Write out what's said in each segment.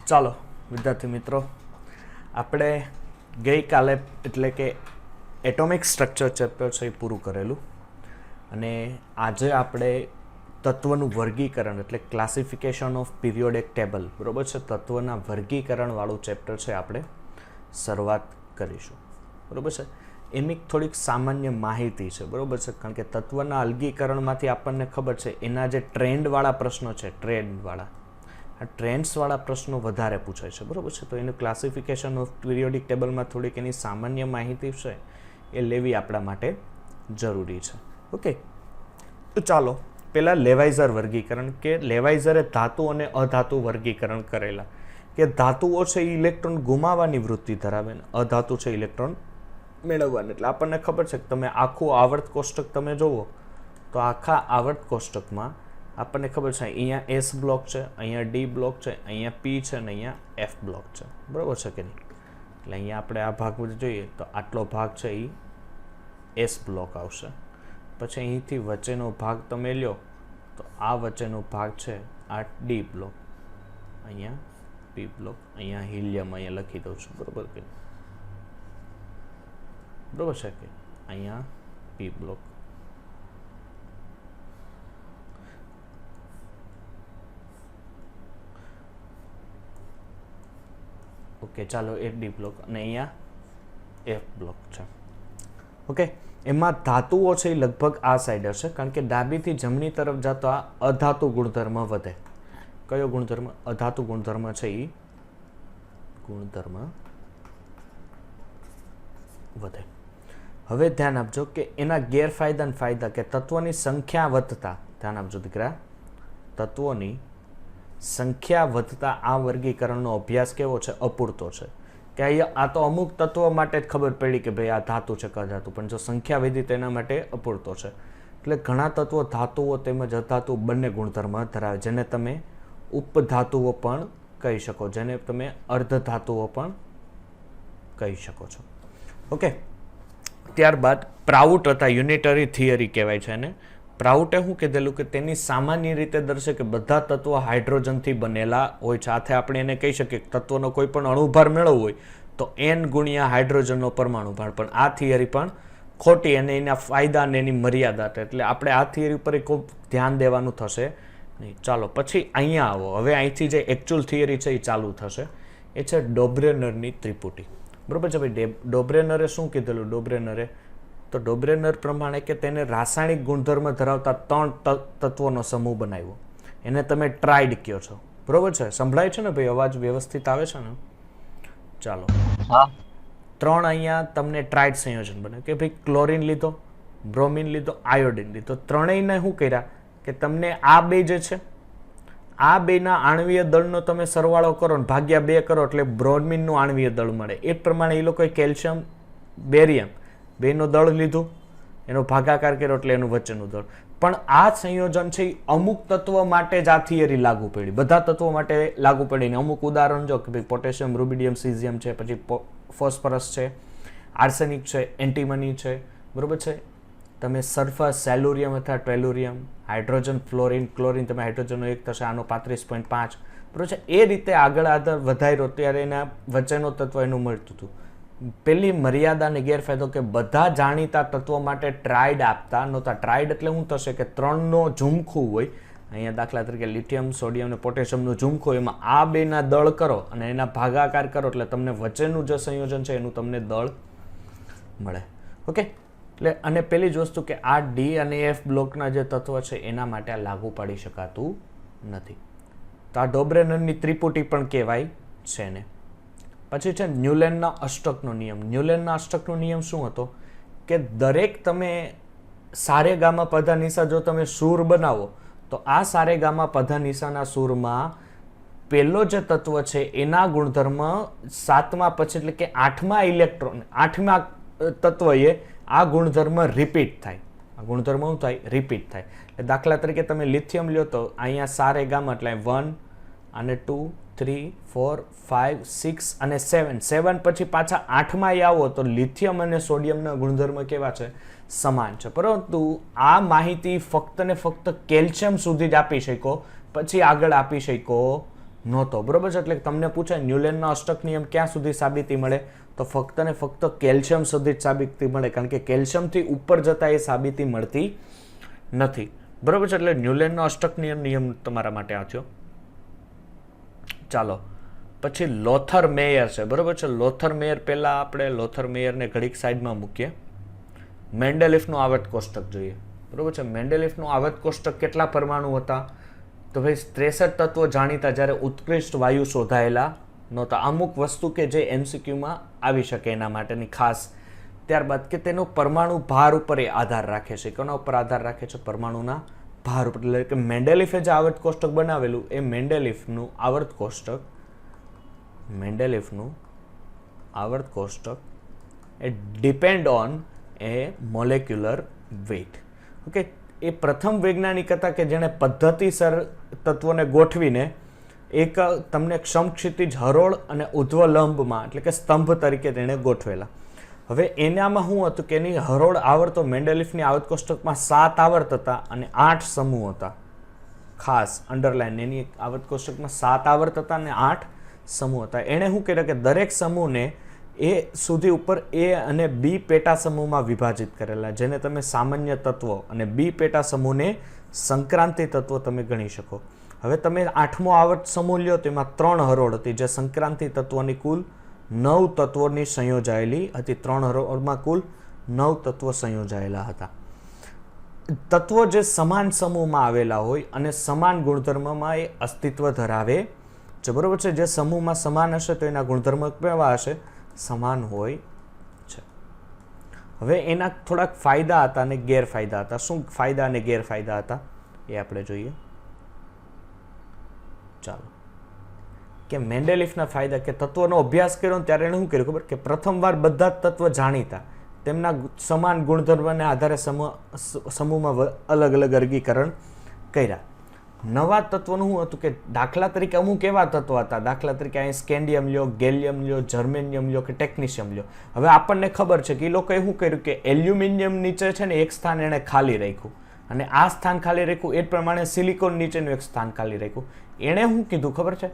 ચાલો વિદ્યાર્થી મિત્રો, આપણે ગઈકાલે એટલે કે એટોમિક સ્ટ્રક્ચર ચેપ્ટર છે એ પૂરું કરેલું અને આજે આપણે તત્વનું વર્ગીકરણ એટલે ક્લાસિફિકેશન ઓફ પિરિયોડિક ટેબલ, બરાબર છે, તત્વના વર્ગીકરણવાળું ચેપ્ટર છે આપણે શરૂઆત કરીશું. બરાબર છે. એની થોડીક સામાન્ય માહિતી છે, બરાબર છે, કારણ કે તત્વના અલગીકરણમાંથી આપણને ખબર છે એના જે ટ્રેન્ડવાળા પ્રશ્નો છે, આ ટ્રેન્ડ્સવાળા પ્રશ્નો વધારે પૂછાય છે, બરાબર છે. તો એનું ક્લાસિફિકેશન ઓફ પિરિયોડિક ટેબલમાં થોડીક એની સામાન્ય માહિતી છે એ લેવી આપણા માટે જરૂરી છે. ઓકે, તો ચાલો પહેલાં લેવાઇઝર વર્ગીકરણ, કે લેવાઇઝરે ધાતુ અને અધાતુ વર્ગીકરણ કરેલા, કે ધાતુઓ છે એ ઇલેક્ટ્રોન ગુમાવવાની વૃત્તિ ધરાવે ને અધાતુ છે ઇલેક્ટ્રોન મેળવવાની. એટલે આપણને ખબર છે કે તમે આખું આવર્ત કોષ્ટક તમે જુઓ તો આખા આવર્ત કોષ્ટકમાં આપણને ખબર છે અહીંયા એસ બ્લોક છે, અહીંયા ડી બ્લોક છે, અહીંયા પી છે અને અહીંયા એફ બ્લોક છે, બરાબર છે કે નહીં? એટલે અહીંયા આપણે આ ભાગ જોઈએ તો આટલો ભાગ છે એ એસ બ્લોક આવશે. પછી અહીંથી વચ્ચેનો ભાગ તમે લ્યો તો આ વચ્ચેનો ભાગ છે આ ડી બ્લોક, અહીંયા પી બ્લોક, અહીંયા હિલિયમ અહીંયા લખી દઉં છું, બરાબર કે બરાબર છે કે અહીંયા પી બ્લોક. ઓકે, ચાલો એ ડી બ્લોક અને અહીંયા એફ બ્લોક છે. ઓકે, એમાં ધાતુઓ છે એ લગભગ આ સાઈડ હશે, કારણ કે ડાબીથી જમણી તરફ જતો આ અધાતુ ગુણધર્મ વધે. કયો ગુણધર્મ? અધાતુ ગુણધર્મ છે એ ગુણધર્મ વધે. હવે ધ્યાન આપજો કે એના ગેરફાયદા અને ફાયદા, કે તત્વોની સંખ્યા વધતા, ધ્યાન આપજો દીકરા, તત્વોની સંખ્યા વધતા આ વર્ગીકરણનો અભ્યાસ કેવો છે? અપૂરતો છે. કે અહીંયા આ તો અમુક તત્વો માટે જ ખબર પડી કે ભાઈ આ ધાતુ છે કે અધાતુ, પણ જો સંખ્યા વધી તેના માટે અપૂરતો છે. એટલે ઘણા તત્વો ધાતુઓ તેમજ અધાતુ બંને ગુણધર્મ ધરાવે, જેને તમે ઉપધાતુઓ પણ કહી શકો, જેને તમે અર્ધધાતુઓ પણ કહી શકો છો. ઓકે, ત્યારબાદ પ્રાઉટ હતા યુનિટરી થિયરી કહેવાય છે એને. પ્રાઉટે શું કીધેલું કે તેની સામાન્ય રીતે દર્શે કે બધા તત્વો હાઇડ્રોજનથી બનેલા હોય છે. આથી આપણે એને કહી શકીએ કે તત્વનો કોઈ પણ અણુભાર મેળવવો હોય તો n ગુણ્યા હાઇડ્રોજનનો પરમાણુ ભાર. પણ આ થિયરી પણ ખોટી અને એના ફાયદા અને એની મર્યાદા. એટલે આપણે આ થિયરી ઉપર ખૂબ ધ્યાન દેવાનું થશે નહીં. ચાલો પછી અહીંયા આવો. હવે અહીંથી જે એકચ્યુઅલ થિયરી છે એ ચાલુ થશે. એ છે ડોબ્રેનરની ત્રિપુટી, બરાબર છે ભાઈ. ડોબ્રેનરે શું કીધેલું? ડોબ્રેનરે તો ડોબ્રેનર પ્રમાણે કે તેને રાસાયણિક ગુણધર્મ ધરાવતા 3 તત્વોનો સમૂહ બનાવ્યો. એને તમે ટ્રાઇડ કહો છો, બરોબર છે? સંભળાય છે ને ભાઈ? અવાજ વ્યવસ્થિત આવે છે ને? ચાલો, 3 અહીંયા તમને ટ્રાઇડ સંયોજન બને, કે ભાઈ ક્લોરીન લીધો, બ્રોમિન લીધો, આયોડિન લીધો. ત્રણેયને શું કર્યા કે તમને આ બે જે છે આ બેના આણ્વીય દળનો તમે સરવાળો કરો ને ભાગ્યા 2 કરો એટલે બ્રોમિનનું આણ્વીય દળ મળે. એ પ્રમાણે એ લોકોએ કેલ્શિયમ, બેરિયમ બેનો દળ લીધું, એનો ભાગાકાર કર્યો એટલે એનું વચ્ચેનું દળ. પણ આ સંયોજન છે એ અમુક તત્વો માટે જ આ થિયરી લાગુ પડી, બધા તત્વો માટે લાગુ પડી ને. અમુક ઉદાહરણ જો કે ભાઈ પોટેશિયમ, રૂબિડિયમ, સીઝિયમ છે, પછી ફોસ્ફરસ છે, આર્સેનિક છે, એન્ટીમની છે, બરોબર છે. તમે સલ્ફર, સેલ્યુરિયમ અથવા ટેલુરિયમ, હાઇડ્રોજન, ફ્લોરિન, ક્લોરિન, તમે હાઇડ્રોજનનો 1 થશે, આનો 35.5, બરોબર છે. એ રીતે આગળ વધાર્યો ત્યારે એના વચ્ચેનો તત્વ એનું મળતું હતું. પેલી મર્યાદા અને ગેરફાયદો કે બધા જાણીતા તત્વો માટે ટ્રાઇડ આપતા નહોતા. ટ્રાઇડ એટલે શું થશે કે 3નો ઝુમખું હોય. અહીંયા દાખલા તરીકે લિથિયમ, સોડિયમ અને પોટેશિયમનું ઝુમખું, એમાં આ બેના દળ કરો અને એના ભાગાકાર કરો એટલે તમને વચ્ચેનું જે સંયોજન છે એનું તમને દળ મળે. ઓકે, એટલે અને પેલી જ વસ્તુ કે આ ડી અને એફ બ્લોકના જે તત્વ છે એના માટે આ લાગુ પાડી શકાતું નથી. તો આ ડોબ્રેનરની ત્રિપુટી પણ કહેવાય છે ને. પછી છે ન્યુલેનના અષ્ટકનો નિયમ. ન્યુલેનના અષ્ટકનો નિયમ શું હતો કે દરેક તમે સારે ગામા પધા નિશા જો તમે સૂર બનાવો તો આ સારે ગામા પધા નિશાના સૂરમાં પહેલો જે તત્વ છે એના ગુણધર્મ 7મા પછી એટલે કે 8મા ઇલેક્ટ્રોન, 8મા તત્વએ આ ગુણધર્મ રિપીટ થાય. આ ગુણધર્મ શું થાય? રિપીટ થાય. દાખલા તરીકે તમે લિથિયમ લ્યો તો અહીંયા સારે ગામા એટલે 1 અને 2, 3, 4, 5, 6 અને 7. 7 પછી પાછા 8માં આવો તો લિથિયમ અને સોડિયમના ગુણધર્મ કેવા છે? સમાન છે. પરંતુ આ માહિતી ફક્ત ને ફક્ત કેલ્શિયમ સુધી જ આપી શકો, પછી આગળ આપી શકો નહોતો, બરોબર છે. એટલે તમને પૂછે ન્યુલેનનો અષ્ટક નિયમ ક્યાં સુધી સાબિતી મળે, તો ફક્ત ને ફક્ત કેલ્શિયમ સુધી જ સાબિતી મળે, કારણ કે કેલ્શિયમથી ઉપર જતા એ સાબિતી મળતી નથી, બરોબર છે. એટલે ન્યુલેનનો અષ્ટક નિયમ તમારા માટે આ થયો. ચાલો પછી લોથર મેયર છે, બરોબર છે. લોથર મેયર પહેલા આપણે લોથર મેયરને ઘડીક સાઈડમાં મૂકીએ. મેન્ડેલિફનું આવર્ત કોષ્ટક જોઈએ, બરોબર છે. મેન્ડેલિફનું આવર્ત કોષ્ટક કેટલા પરમાણુ હતા, તો ભાઈ 63 તત્વો જાણીતા જ્યારે ઉત્કૃષ્ટ વાયુ શોધાયેલા નહોતા. અમુક વસ્તુ કે જે એમસીક્યુમાં આવી શકે એના માટેની ખાસ. ત્યારબાદ કે તેનો પરમાણુ ભાર ઉપર એ આધાર રાખે છે. કોના ઉપર આધાર રાખે છે, પરમાણુના ભાર ઉપર. એટલે કે મેન્ડેલિફે જે આવર્ત કોષ્ટક બનાવેલું એ મેન્ડેલિફનું આવર્ત કોષ્ટક એ depend on a molecular weight. Okay, એ પ્રથમ વૈજ્ઞાનિક હતા કે જેણે પદ્ધતિસર તત્વોને ગોઠવીને એક તમને ક્ષમક્ષિતિજ હરોળ અને ઉધ્વલંબમાં એટલે કે સ્તંભ તરીકે તેણે ગોઠવેલા. હવે એનામાં શું હતું કે એની હરોળ આવર્તો મેન્ડેલિફની આવર્ત કોષ્ટકમાં 7 આવર્ત હતા અને 8 સમૂહ હતા. ખાસ અંડરલાઈન, એની આવર્ત કોષ્ટકમાં 7 આવર્ત હતા અને 8 સમૂહ હતા. એણે શું કર્યું કે દરેક સમૂહને એ સુધી ઉપર એ અને બી પેટા સમૂહમાં વિભાજિત કરેલા, જેને તમે સામાન્ય તત્વો, અને બી પેટા સમૂહને સંક્રાંતિ તત્વો તમે ગણી શકો. હવે તમે 8મો આવર્ત સમૂહ લ્યો, તેમાં 3 હરોળ હતી, જે સંક્રાંતિ તત્વોની કુલ 9 તત્વોની સંયોજાયેલી હતી. 3 હરોળમાં કુલ 9 તત્વો સંયોજાયેલા હતા. તત્વો જે સમાન સમૂહમાં આવેલા હોય અને સમાન ગુણધર્મમાં એ અસ્તિત્વ ધરાવે છે, બરોબર છે. જે સમૂહમાં સમાન હશે તો એના ગુણધર્મ કેવા હશે, સમાન હોય છે. હવે એના થોડાક ફાયદા હતા અને ગેરફાયદા હતા. શું ફાયદા અને ગેરફાયદા હતા એ આપણે જોઈએ. ચાલો, કે મેન્ડેલિફના ફાયદા, કે તત્વોનો અભ્યાસ કર્યો ત્યારે એણે શું કર્યું ખબર, કે પ્રથમવાર બધા જ તત્વ જાણીતા, તેમના સમાન ગુણધર્મને આધારે સમૂહમાં અલગ અલગ વર્ગીકરણ કર્યા. નવા તત્વોનું શું હતું કે દાખલા તરીકે અમુક એવા તત્વો હતા, દાખલા તરીકે અહીં સ્કેન્ડિયમ લ્યો, ગેલિયમ લ્યો, જર્મેનિયમ લ્યો કે ટેકનિશિયમ લ્યો. હવે આપણને ખબર છે કે એ લોકોએ શું કર્યું કે એલ્યુમિનિયમ નીચે છે ને એક સ્થાન એણે ખાલી રાખ્યું, અને આ સ્થાન ખાલી રાખ્યું એ પ્રમાણે સિલિકોન નીચેનું એક સ્થાન ખાલી રાખ્યું. એણે શું કીધું ખબર છે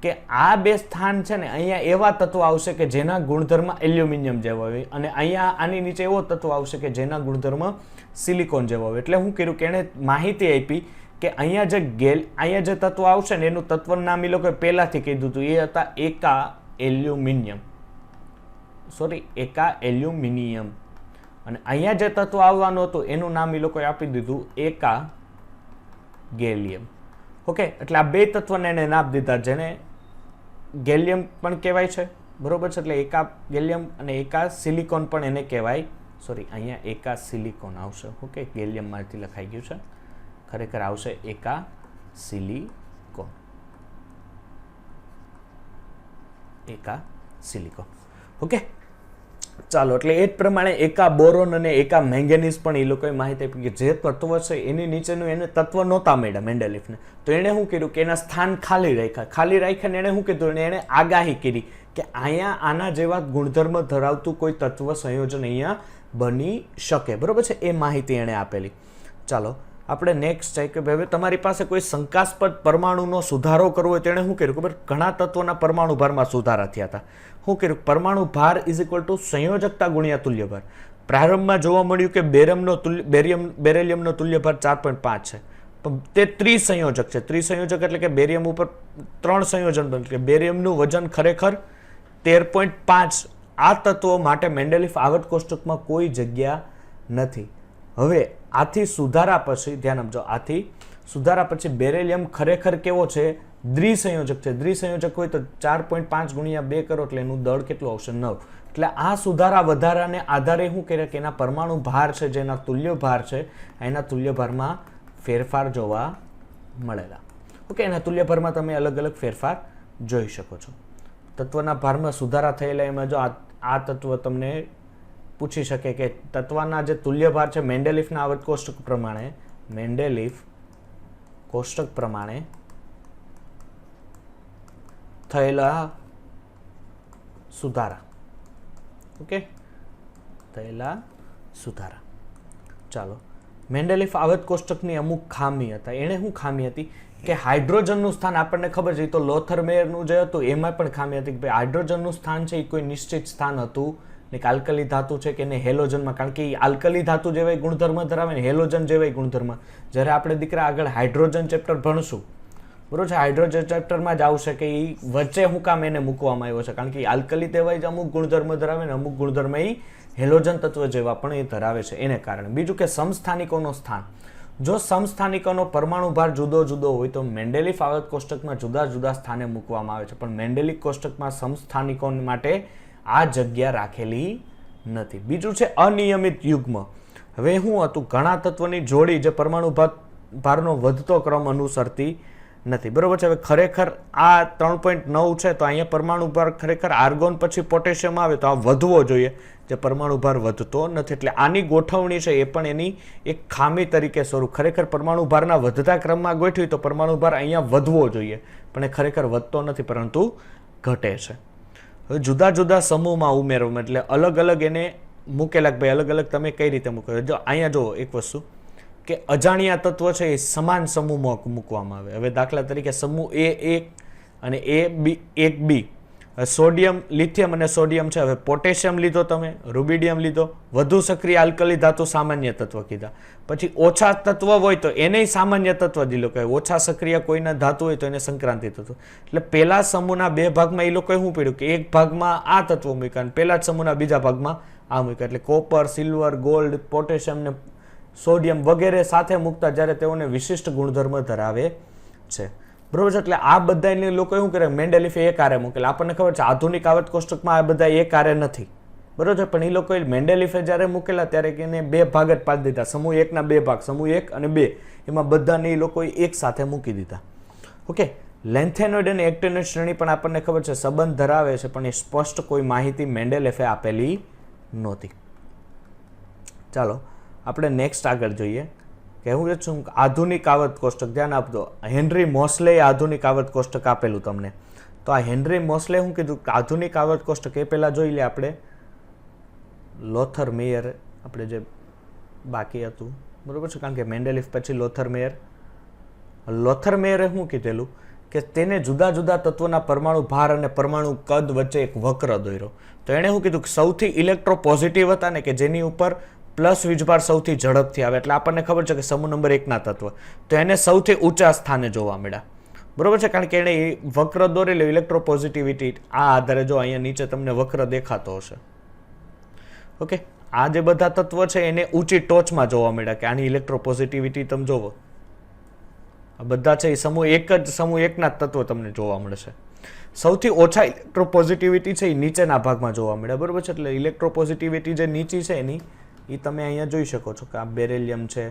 કે આ બે સ્થાન છે ને અહીંયા એવા તત્વો આવશે કે જેના ગુણધર્મ એલ્યુમિનિયમ જેવા હોય, અને અહીંયા આની નીચે એવો તત્વ આવશે કે જેના ગુણધર્મ સિલિકોન જેવા હોય. એટલે શું કર્યું કે એણે માહિતી આપી કે અહીંયા જે તત્વ આવશે ને એનું તત્વનું નામ એ લોકોએ પહેલાથી કીધું હતું, એ હતા એકા એલ્યુમિનિયમ. અને અહીંયા જે તત્વ આવવાનું હતું એનું નામ એ લોકોએ આપી દીધું એકા ગેલિયમ. ઓકે, એટલે આ બે તત્વને એને નામ દીધા, જેને ગેલિયમ પણ કહેવાય છે, બરોબર છે. એટલે એકા ગેલિયમ અને એકા સિલિકોન પણ એને કહેવાય. અહીંયા એકા સિલિકોન આવશે. ઓકે, ગેલિયમમાંથી લખાઈ ગયું છે, ખરેખર આવશે એકા સિલિકોન. ઓકે, ચાલો. એટલે એ જ પ્રમાણે એકા બોરોન અને એકા મેંગેનીઝ પણ એ લોકોએ માહિતી આપી કે જે તત્વ છે એની નીચેનું એને તત્વ નહોતા મળ્યા મેન્ડેલિફને. તો એણે શું કર્યું કે એના સ્થાન ખાલી રાખ્યા. એણે શું કીધું, એણે આગાહી કરી કે અહીંયા આના જેવા ગુણધર્મ ધરાવતું કોઈ તત્વ સંયોજન અહીંયા બની શકે, બરોબર છે. એ માહિતી એણે આપેલી. ચાલો આપણે નેક્સ્ટ છે કે હવે તમારી પાસે કોઈ શંકાસ્પદ પરમાણુનો સુધારો કરવો હોય, તેણે શું કર્યું ખબર, ઘણા તત્વોના પરમાણુ ભારમાં સુધારા થયા હતા. શું કર્યું, પરમાણુ ભાર = સંયોજકતા ગુણ્યા તુલ્ય ભાર. પ્રારંભમાં જોવા મળ્યું કે બેરિયમનો તુલ્ય ભાર 4.5 છે, પણ તે ત્રિસંયોજક છે. ત્રિસંયોજક એટલે કે બેરિયમ ઉપર 3 સંયોજન બને, એટલે બેરિયમનું વજન ખરેખર 13.5. આ તત્વો માટે મેન્ડેલિફ આવર્ત કોષ્ટકમાં કોઈ જગ્યા નથી. હવે આથી સુધારા પછી ધ્યાન આપજો, આથી સુધારા પછી બેરિલિયમ ખરેખર કેવો છે, દ્વિસંયોજક છે. દ્વિસંયોજક હોય તો 4.5 ગુણ્યા 2 કરો એટલે એનું દળ કેટલું આવશે, 9. એટલે આ સુધારા વધારાને આધારે શું કરે કે એના પરમાણુ ભાર છે, જેના તુલ્ય ભાર છે, એના તુલ્ય ભારમાં ફેરફાર જોવા મળેલા. ઓકે, એના તુલ્ય ભારમાં તમે અલગ અલગ ફેરફાર જોઈ શકો છો. તત્વના ભારમાં સુધારા થયેલા એમાં જો આ તત્વ તમને પૂછી શકે કે તત્વના જે તુલ્ય ભાર છે મેન્ડેલિફના આવર્ત કોષ્ટક પ્રમાણે થયેલા સુધારા. ઓકે, થયેલા સુધારા. ચાલો મેન્ડેલિફ આવત કોષ્ટકની અમુક ખામી હતા. એણે શું ખામી હતી કે હાઇડ્રોજનનું સ્થાન આપણને ખબર છે, તો લોથરમેયરનું જે હતું એમાં પણ ખામી હતી કે ભાઈ હાઇડ્રોજનનું સ્થાન છે એ કોઈ નિશ્ચિત સ્થાન હતું ને કે આલ્કલી ધાતુ છે કે એને હેલોજનમાં, કારણ કે એ આલ્કલી ધાતુ જેવાય ગુણધર્મ ધરાવે ને હેલોજન જેવાય ગુણધર્મ. જ્યારે આપણે દીકરા આગળ હાઇડ્રોજન ચેપ્ટર ભણશું બરોબર છે, હાઇડ્રોજન ચેપ્ટરમાં જ આવશે કે એ વચ્ચે હું કામ એને મૂકવામાં આવ્યો છે, કારણ કે આલ્કલી તેવાય જ અમુક ગુણધર્મ ધરાવે ને અમુક ગુણધર્મ એ હેલોજન તત્વ જેવા પણ એ ધરાવે છે એને કારણે. બીજું કે સમસ્થાનિકોનો સ્થાન, જો સમસ્થાનિકોનો પરમાણુ ભાર જુદો જુદો હોય તો મેન્ડેલિફ આવત કોષ્ટકમાં જુદા જુદા સ્થાને મૂકવામાં આવે છે, પણ મેન્ડેલિફ કોષ્ટકમાં સમસ્થાનિકો માટે આ જગ્યા રાખેલી નથી. બીજું છે અનિયમિત યુગ્મ. હવે શું હતું, ઘણા તત્વની જોડી જે પરમાણુ ભારનો વધતો ક્રમ અનુસરતી નથી, બરોબર છે. હવે ખરેખર આ 3.9 છે તો અહીંયા પરમાણુ ભાર ખરેખર આર્ગોન પછી પોટેશિયમ આવે તો આ વધવો જોઈએ, જે પરમાણુ ભાર વધતો નથી. એટલે આની ગોઠવણી છે એ પણ એની એક ખામી તરીકે સ્વરૂપ, ખરેખર પરમાણુ ભારના વધતા ક્રમમાં ગોઠવી તો પરમાણુ ભાર અહીંયા વધવો જોઈએ, પણ એ ખરેખર વધતો નથી પરંતુ ઘટે છે. હવે જુદા જુદા સમૂહમાં ઉમેરવામાં એટલે અલગ અલગ એને મૂકેલા કે ભાઈ અલગ અલગ તમે કઈ રીતે મૂકો. જો અહીંયા જો એક વસ્તુ કે અજાણ્યા તત્વ છે એ સમાન સમૂહમાં મૂકવામાં આવે. હવે દાખલા તરીકે સમૂહ A1 અને A1B, સોડિયમ લિથિયમ અને સોડિયમ છે. હવે પોટેશિયમ લીધો, તમે રૂબિડિયમ લીધો, વધુ સક્રિય આલ્કલી ધાતુ સામાન્ય તત્વ કીધા. પછી ઓછા તત્વ હોય તો એને સામાન્ય તત્વ દીધો, કે ઓછા સક્રિય કોઈના ધાતુ હોય તો એને સંક્રાંતિ તત્વ. એટલે પહેલા સમૂહના બે ભાગમાં એ લોકોએ શું પડ્યું કે એક ભાગમાં આ તત્વો મૂક્યા અને પહેલા જ સમૂહના બીજા ભાગમાં આ મૂક્યા. એટલે કોપર, સિલ્વર, ગોલ્ડ, પોટેશિયમ ને સોડિયમ વગેરે સાથે મૂકતા જ્યારે તેઓને વિશિષ્ટ ગુણધર્મ ધરાવે છે, બરોબર છે. એટલે આ બધાને લોકો શું કરે, મેન્ડેલિફે એક આરે મૂકેલા. આપણને ખબર છે આધુનિક આવત કોષ્ટકમાં આ બધા એક આરે નથી, બરોબર છે. પણ એ લોકોએ મેન્ડેલિફે જ્યારે મૂકેલા ત્યારે એને બે ભાગ જ પાડી દીધા, સમૂહ 1 ના બે ભાગ, સમૂહ 1 અને 2, એમાં બધાને એ લોકોએ એક સાથે મૂકી દીધા. ઓકે, લેન્થેનોઇડ અને એક્ટિનોઇડ શ્રેણી પણ આપણને ખબર છે સંબંધ ધરાવે છે, પણ એ સ્પષ્ટ કોઈ માહિતી મેન્ડેલિફે આપેલી નહોતી. ચાલો આપણે નેક્સ્ટ આગળ જોઈએ કે હું છું આધુનિક આવત કોષ્ટક. ધ્યાન આપજો, હેનરી મોસ્લે આધુનિક આવત કોષ્ટક આપેલું તમને. તો આ હેનરી મોસ્લે શું કીધું કે આધુનિક આવત કોષ્ટક એ પહેલા જોઈ લે આપણે લોથરમેયર, આપણે જે બાકી હતું બરોબર છે, કારણ કે મેન્ડેલિફ પછી લોથરમેયરે શું કીધેલું કે તેને જુદા જુદા તત્વોના પરમાણુ ભાર અને પરમાણુ કદ વચ્ચે એક વક્ર દોર્યો. તો એણે શું કીધું કે સૌથી ઇલેક્ટ્રોપોઝિટિવ હતા ને કે જેની ઉપર પ્લસ વીજભાર સૌથી ઝડપથી આવે, એટલે આપણને ખબર છે કે સમૂહ નંબર 1 ના તત્વ, તો એને સૌથી ઊંચા સ્થાને જોવા મળ્યા, બરોબર છે. કારણ કે એણે વક્ર દોરેલું ઇલેક્ટ્રોપોઝિટિવિટી આ આધારે, જો અહીંયા નીચે તમને વક્ર દેખાતો હશે. ઓકે, આ જે બધા તત્વ છે એને ઊંચી ટોચમાં જોવા મળ્યા કે આની ઇલેક્ટ્રોપોઝિટિવિટી તમે જોવો, આ બધા છે એ સમૂહ 1 ના તત્વો તમને જોવા મળશે. સૌથી ઓછા ઇલેક્ટ્રોપોઝિટિવિટી છે એ નીચેના ભાગમાં જોવા મળ્યા, બરોબર છે. એટલે ઇલેક્ટ્રોપોઝિટિવિટી જે નીચી છે એની એ તમે અહીંયા જોઈ શકો છો કે આ બેરેલિયમ છે,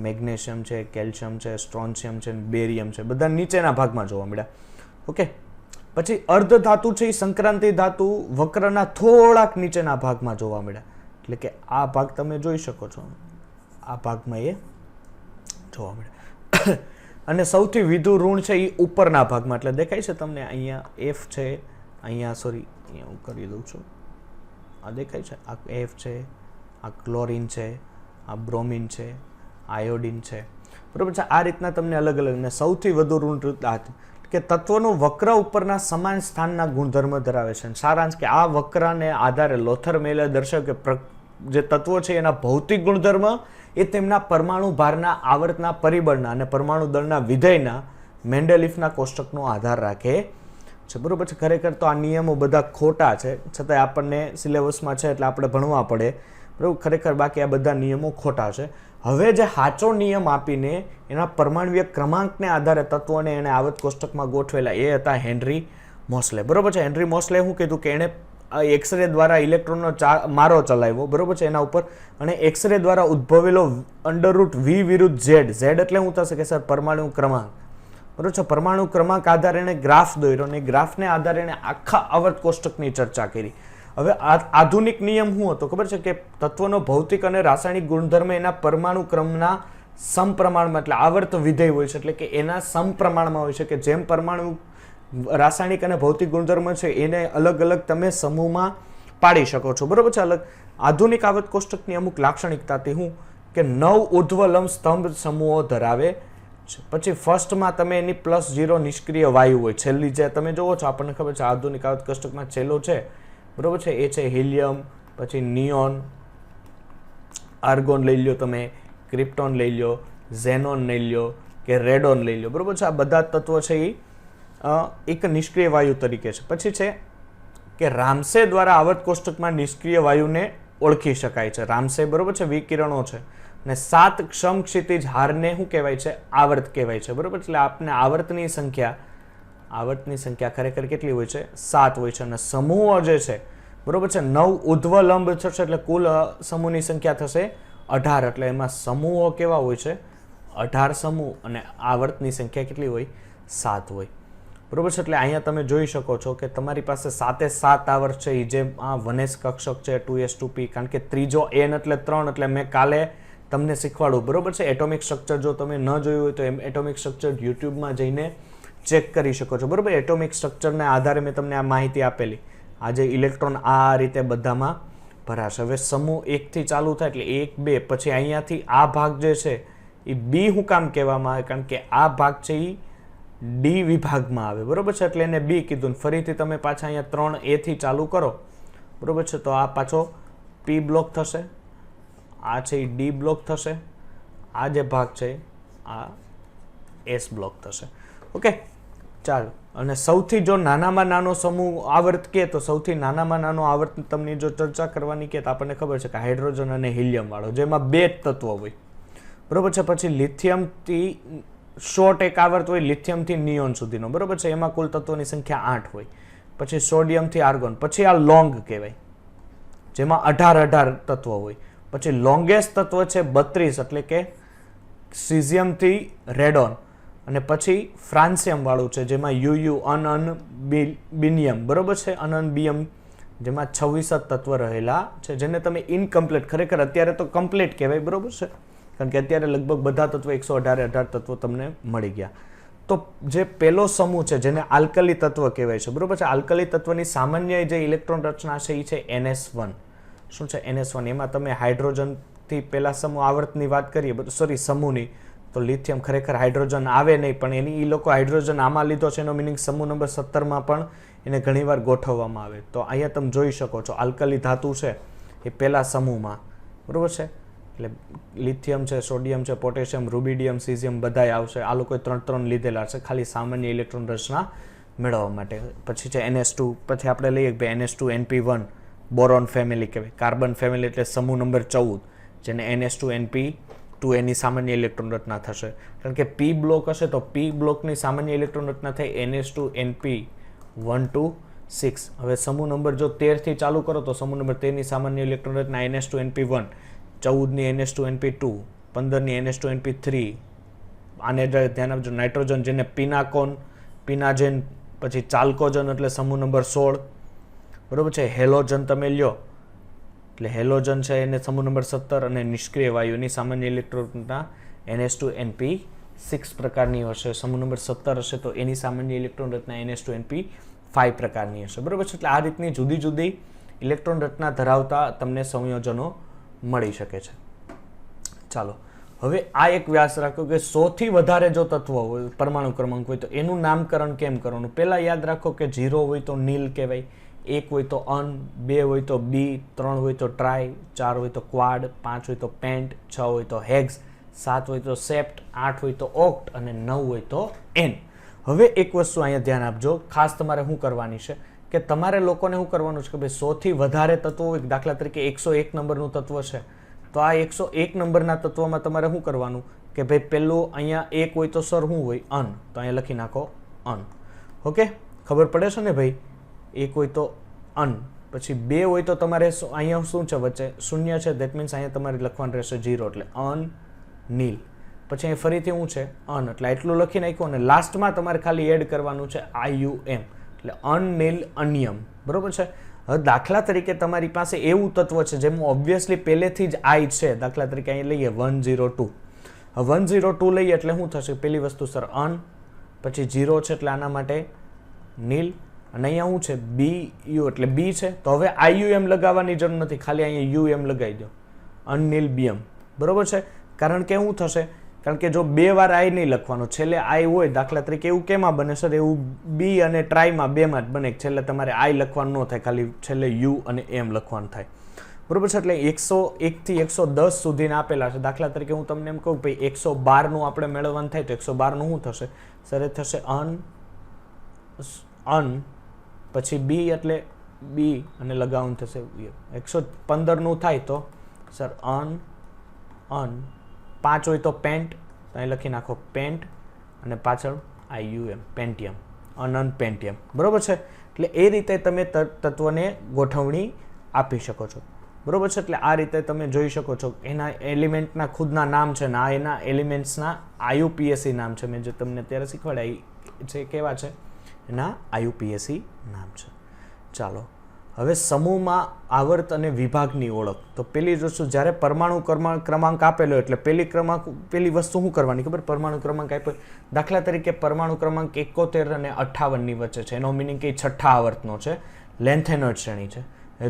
મેગ્નેશિયમ છે, કેલ્શિયમ છે, સ્ટ્રોન્શિયમ છે, બેરિયમ છે, બધા નીચેના ભાગમાં જોવા મળ્યા. ઓકે, પછી અર્ધ ધાતુ છે એ સંક્રાંતિ ધાતુ વક્રના થોડાક નીચેના ભાગમાં જોવા મળ્યા. એટલે કે આ ભાગ તમે જોઈ શકો છો, આ ભાગમાં એ જોવા મળ્યા. અને સૌથી વિધુ ઋણ છે એ ઉપરના ભાગમાં, એટલે દેખાય છે તમને અહીંયા F છે, અહીંયા સોરી અહીંયા હું કરી દઉં છું, આ દેખાય છે, આ F છે, આ ક્લોરિન છે, આ બ્રોમિન છે, આયોડિન છે, બરોબર છે. આ રીતના તમને અલગ અલગ ને સૌથી વધુ ઋણ કે તત્વનું વક્ર ઉપરના સમાન સ્થાનના ગુણધર્મ ધરાવે છે. સારાંશ કે આ વક્રને આધારે લોથરમેયરે દર્શાવ્યું કે જે તત્વો છે એના ભૌતિક ગુણધર્મ એ તેમના પરમાણુ ભારના આવર્તના પરિબળના અને પરમાણુ દળના વિધેયના મેન્ડેલિફના કોષ્ટકનો આધાર રાખે છે, બરોબર છે. ખરેખર તો આ નિયમો બધા ખોટા છે, છતાંય આપણને સિલેબસમાં છે એટલે આપણે ભણવા પડે, બરાબર. ખરેખર બાકી આ બધા નિયમો ખોટા છે. હવે જે સાચો નિયમ આપીને એના પરમાણ્વીય ક્રમાંકને આધારે તત્વોને એને આવત કોષ્ટકમાં ગોઠવેલા એ હતા હેનરી મોસ્લે, બરોબર છે. હેનરી મોસ્લે શું કીધું કે એણે એક્સરે દ્વારા ઇલેક્ટ્રોનનો મારો ચલાવ્યો, બરોબર છે, એના ઉપર, અને એક્સરે દ્વારા ઉદ્ભવેલો √V વિરુદ્ધ Z એટલે શું થશે કે સર પરમાણુ ક્રમાંક, બરોબર છે. પરમાણુ ક્રમાંક આધારે એણે ગ્રાફ દોર્યો અને ગ્રાફને આધારે એણે આખા આવર્ત કોષ્ટકની ચર્ચા કરી. હવે આધુનિક નિયમ શું હતો ખબર છે કે તત્વનો ભૌતિક અને રાસાયણિક ગુણધર્મ એના પરમાણુ ક્રમના સમપ્રમાણમાં, એટલે આવર્ત વિધેય હોય છે, એટલે કે એના સમપ્રમાણમાં હોય છે, કે જેમ પરમાણુ રાસાયણિક અને ભૌતિક ગુણધર્મ છે એને અલગ અલગ તમે સમૂહમાં પાડી શકો છો, બરોબર છે. અલગ આધુનિક આવર્ત કોષ્ટકની અમુક લાક્ષણિકતા હતી હું કે 9 ઉર્ધ્વલંબ સ્તંભ સમૂહો ધરાવે છે. પછી ફર્સ્ટમાં તમે એની +0 નિષ્ક્રિય વાયુ હોય. છેલ્લી જે તમે જોવો છો, આપણને ખબર છે આધુનિક આવર્ત કોષ્ટકમાં છેલ્લો છે, બરોબર છે, એ છે હિલિયમ, પછી નિયોન, આર્ગોન લઈ લો તમે, ક્રિપ્ટોન લઈ લો, ઝેનોન લઈ લો કે રેડોન લઈ લો, બરોબર છે. આ બધા તત્વો છે એ એક નિષ્ક્રિય વાયુ તરીકે છે. પછી છે કે રામસે દ્વારા આવર્ત કોષ્ટકમાં નિષ્ક્રિય વાયુને ઓળખી શકાય છે. રામસે, બરોબર છે, વિકિરણો છે. અને 7 સમક્ષિતિજ હારને શું કહેવાય છે? આવર્ત કહેવાય છે, બરોબર. એટલે આપને આવર્તની સંખ્યા ખરેખર કેટલી હોય છે? 7 હોય છે. અને સમૂહો જે છે, બરોબર છે, 9 ઉર્ધ્વલંબ થશે એટલે કુલ સમૂહની સંખ્યા થશે 18. એટલે એમાં સમૂહો કેવા હોય છે? 18 સમૂહ. અને આવર્તની સંખ્યા કેટલી હોય? 7 હોય, બરોબર છે. એટલે અહીંયા તમે જોઈ શકો છો કે તમારી પાસે 7 આવર્ત છે, જે આ 1s કક્ષક છે, 2s2p, કારણ કે ત્રીજો n એટલે 3, એટલે મેં કાલે તમને શીખવાડું, બરોબર છે. એટોમિક સ્ટ્રક્ચર જો તમે ન જોયું હોય તો એટોમિક સ્ટ્રક્ચર યુટ્યુબમાં જઈને ચેક કરી શકો છો, બરોબર. એટોમિક સ્ટ્રક્ચરના આધારે મેં તમને આ માહિતી આપેલી. આજે ઇલેક્ટ્રોન આ રીતે બધામાં ભરાશે. હવે સમૂહ 1 થી ચાલુ થાય એટલે 1, 2, પછી અહીંયાથી આ ભાગ જે છે એ બી શું કામ કહેવામાં આવે? કારણ કે આ ભાગ છે એ ડી વિભાગમાં આવે, બરોબર છે. એટલે એને બી કીધું. ફરીથી તમે પાછા અહીંયા 3A થી ચાલુ કરો, બરોબર છે, તો આ પાછો પી બ્લોક થશે, આ છે એ ડી બ્લોક થશે, આ જે ભાગ છે આ એસ બ્લોક થશે. ઓકે, ચાલો. અને સૌથી જો નાનામાં નાનો સમૂહ આવર્ત કે તો સૌથી નાનામાં નાનો આવર્ત તમને જો ચર્ચા કરવાની કે તો આપણને ખબર છે કે હાઇડ્રોજન અને હિલિયમ વાળો, જેમાં 2 તત્વો હોય, બરોબર છે. પછી લિથિયમથી શોર્ટ એક આવર્ત હોય, લિથિયમથી નિયોન સુધીનો, બરોબર છે. એમાં કુલ તત્વોની સંખ્યા 8 હોય. પછી સોડિયમથી આર્ગોન, પછી આ લોંગ કહેવાય, જેમાં 18 તત્વો હોય. પછી લોંગેસ્ટ તત્વ છે 32, એટલે કે સીઝિયમથી રેડોન. અને પછી ફ્રાન્સિયમ વાળું છે, જેમાં બીનિયમ, બરોબર છે, બીયમ, જેમાં 26 તત્વ રહેલા છે, જેને તમે ઇનકમ્પ્લીટ, ખરેખર અત્યારે તો કમ્પ્લીટ કહેવાય, બરોબર છે, કારણ કે અત્યારે લગભગ બધા તત્વો 118 તત્વો તમને મળી ગયા. તો જે પહેલો સમૂહ છે જેને આલ્કલી તત્વ કહેવાય છે, બરોબર છે. આલ્કલી તત્વની સામાન્ય જે ઇલેક્ટ્રોન રચના છે એ છે NS1. શું છે? NS1. એમાં તમે હાઇડ્રોજનથી પહેલા સમૂહ આવર્તની વાત કરીએ, સોરી, સમૂહની, તો લિથિયમ, ખરેખર હાઇડ્રોજન આવે નહીં, પણ એની એ લોકો હાઇડ્રોજન આમાં લીધો છે, એનો મિનિંગ સમૂહ નંબર 17માં પણ એને ઘણીવાર ગોઠવવામાં આવે. તો અહીંયા તમે જોઈ શકો છો આલ્કલી ધાતુ છે એ પહેલા સમૂહમાં, બરોબર છે. એટલે લિથિયમ છે, સોડિયમ છે, પોટેશિયમ, રૂબિડિયમ, સીઝિયમ બધાય આવશે. આ લોકોએ 3 લીધેલા છે ખાલી સામાન્ય ઇલેક્ટ્રોન રચના મેળવવા માટે. પછી છે NS2. પછી આપણે લઈએ કે ભાઈ NS2 NP1 બોરોન ફેમિલી કહેવાય. કાર્બન ફેમિલી એટલે સમૂહ નંબર 14, જેને NS2 NP2 એની સામાન્ય ઇલેક્ટ્રોન રચના થશે. કારણ કે P બ્લોક હશે તો P બ્લોકની સામાન્ય ઇલેક્ટ્રોન રચના થાય NS2 NP1 to 6. હવે સમૂહ નંબર જો 13 થી ચાલુ કરો તો સમૂહ નંબર 13 ની સામાન્ય ઇલેક્ટ્રોન રચના NS2 NP1, 14ની NS2 NP2, 15ની NS2 NP3. આને ધ્યાન આપજો. નાઇટ્રોજન, જેને પિનાકોન, પિનાજેન, પછી ચાલ્કોજન એટલે સમૂહ નંબર 16, બરોબર છે. હેલોજન તમે લ્યો એટલે હેલોજન છે એને સમૂહ નંબર 17. અને નિષ્ક્રિય વાયુની સામાન્ય ઇલેક્ટ્રોનના NS2 NP6 પ્રકારની હશે. સમૂહ નંબર 17 હશે તો એની સામાન્ય ઇલેક્ટ્રોન રચના NS2 NP5 પ્રકારની હશે, બરોબર છે. એટલે આ રીતની જુદી જુદી ઇલેક્ટ્રોન રચના ધરાવતા તમને સંયોજનો મળી શકે છે. ચાલો, હવે આ એક વ્યાસ રાખો કે 100 થી વધારે જો તત્વો હોય, પરમાણુ ક્રમાંક હોય, તો એનું નામકરણ કેમ કરવાનું? પહેલા યાદ રાખો કે 0 હોય તો નીલ કહેવાય, 1 હોય તો અન, 2 હોય તો બી, 3 હોય તો ટ્રાય, 4 હોય તો ક્વાડ, 5 હોય તો પેન્ટ, 6 હોય તો હેક્સ, 7 હોય તો સેપ્ટ, 8 હોય તો ઓક્ટ અને 9 હોય તો એન. હવે એક વસ્તુ અહીંયા ધ્યાન આપજો, ખાસ તમારે શું કરવાની છે કે તમારે લોકોને શું કરવાનું છે કે ભાઈ 100 થી વધારે તત્વો હોય, દાખલા તરીકે 101 નંબરનું તત્વ છે, તો આ 101 નંબરના તત્વમાં તમારે શું કરવાનું કે ભાઈ પેલું અહીંયા 1 હોય તો સર શું હોય? અન. તો અહીંયા લખી નાખો અન. ઓકે, ખબર પડે છે ને ભાઈ? 1 હોય તો અન, પછી 2 હોય તો તમારે અહીંયા શું છે વચ્ચે? શૂન્ય છે, દેટ મીન્સ અહીંયા તમારે લખવાનું રહેશે 0, એટલે અન નીલ. પછી અહીં ફરીથી શું છે? અન, એટલે એટલું લખી નાખ્યું. અને લાસ્ટમાં તમારે ખાલી એડ કરવાનું છે IUM, એટલે અનનીલ અનિયમ, બરોબર છે. હવે દાખલા તરીકે તમારી પાસે એવું તત્વ છે જેમાં ઓબ્વિયસલી પહેલેથી જ I છે. દાખલા તરીકે અહીં લઈએ 102. હવે 102 લઈએ એટલે શું થશે? પહેલી વસ્તુ સર અન, પછી 0 છે એટલે આના માટે નીલ, અને અહીંયા શું છે? BU એટલે B છે. તો હવે IUM લગાવવાની જરૂર નથી, ખાલી અહીંયા UM લગાવી દો, અનનીલ બીયમ, બરોબર છે, કારણ કે શું થશે, કારણ કે જો 2 વાર આઈ નહીં લખવાનો, છેલ્લે આઈ હોય, દાખલા તરીકે એવું કેમાં બને સર, એવું બી અને ટ્રાયમાં 2માં જ બને, છેલ્લે તમારે આઈ લખવાનું ન થાય, ખાલી છેલ્લે યુ અને એમ લખવાનું થાય, બરોબર છે. એટલે 101 થી 110 સુધીના આપેલા છે. દાખલા તરીકે હું તમને એમ કહું ભાઈ 112 નું આપણે મેળવવાનું થાય, તો 112 નું શું થશે સર, એ થશે અન પછી બી એટલે બી અને લગાવવાનું થશે 115 નું થાય તો સર અન 5 હોય તો પેન્ટ, તો અહીં લખી નાખો પેન્ટ અને પાછળ IUM પેન્ટિયમ, અનન પેન્ટિયમ, બરોબર છે. એટલે એ રીતે તમે તત્વને ગોઠવણી આપી શકો છો, બરોબર છે. એટલે આ રીતે તમે જોઈ શકો છો, એના એલિમેન્ટના ખુદના નામ છે ને આ એના એલિમેન્ટ્સના IUPAC નામ છે. મેં જે તમને અત્યારે શીખવાડ્યા છે કેવા છે, એના IUPAC નામ છે. ચાલો હવે સમૂહમાં આવર્ત અને વિભાગની ઓળખ. તો પેલી વસ્તુ, જ્યારે પરમાણુ ક્રમાંક આપેલો એટલે પેલી વસ્તુ શું કરવાની ખબર, પરમાણુ ક્રમાંક આપ્યો, દાખલા તરીકે પરમાણુ ક્રમાંક 71 અને 58 ની વચ્ચે છે, એનો મિનિંગ કે 6ઠ્ઠા આવર્તનો છે, લેન્થેનોઇડ શ્રેણી છે.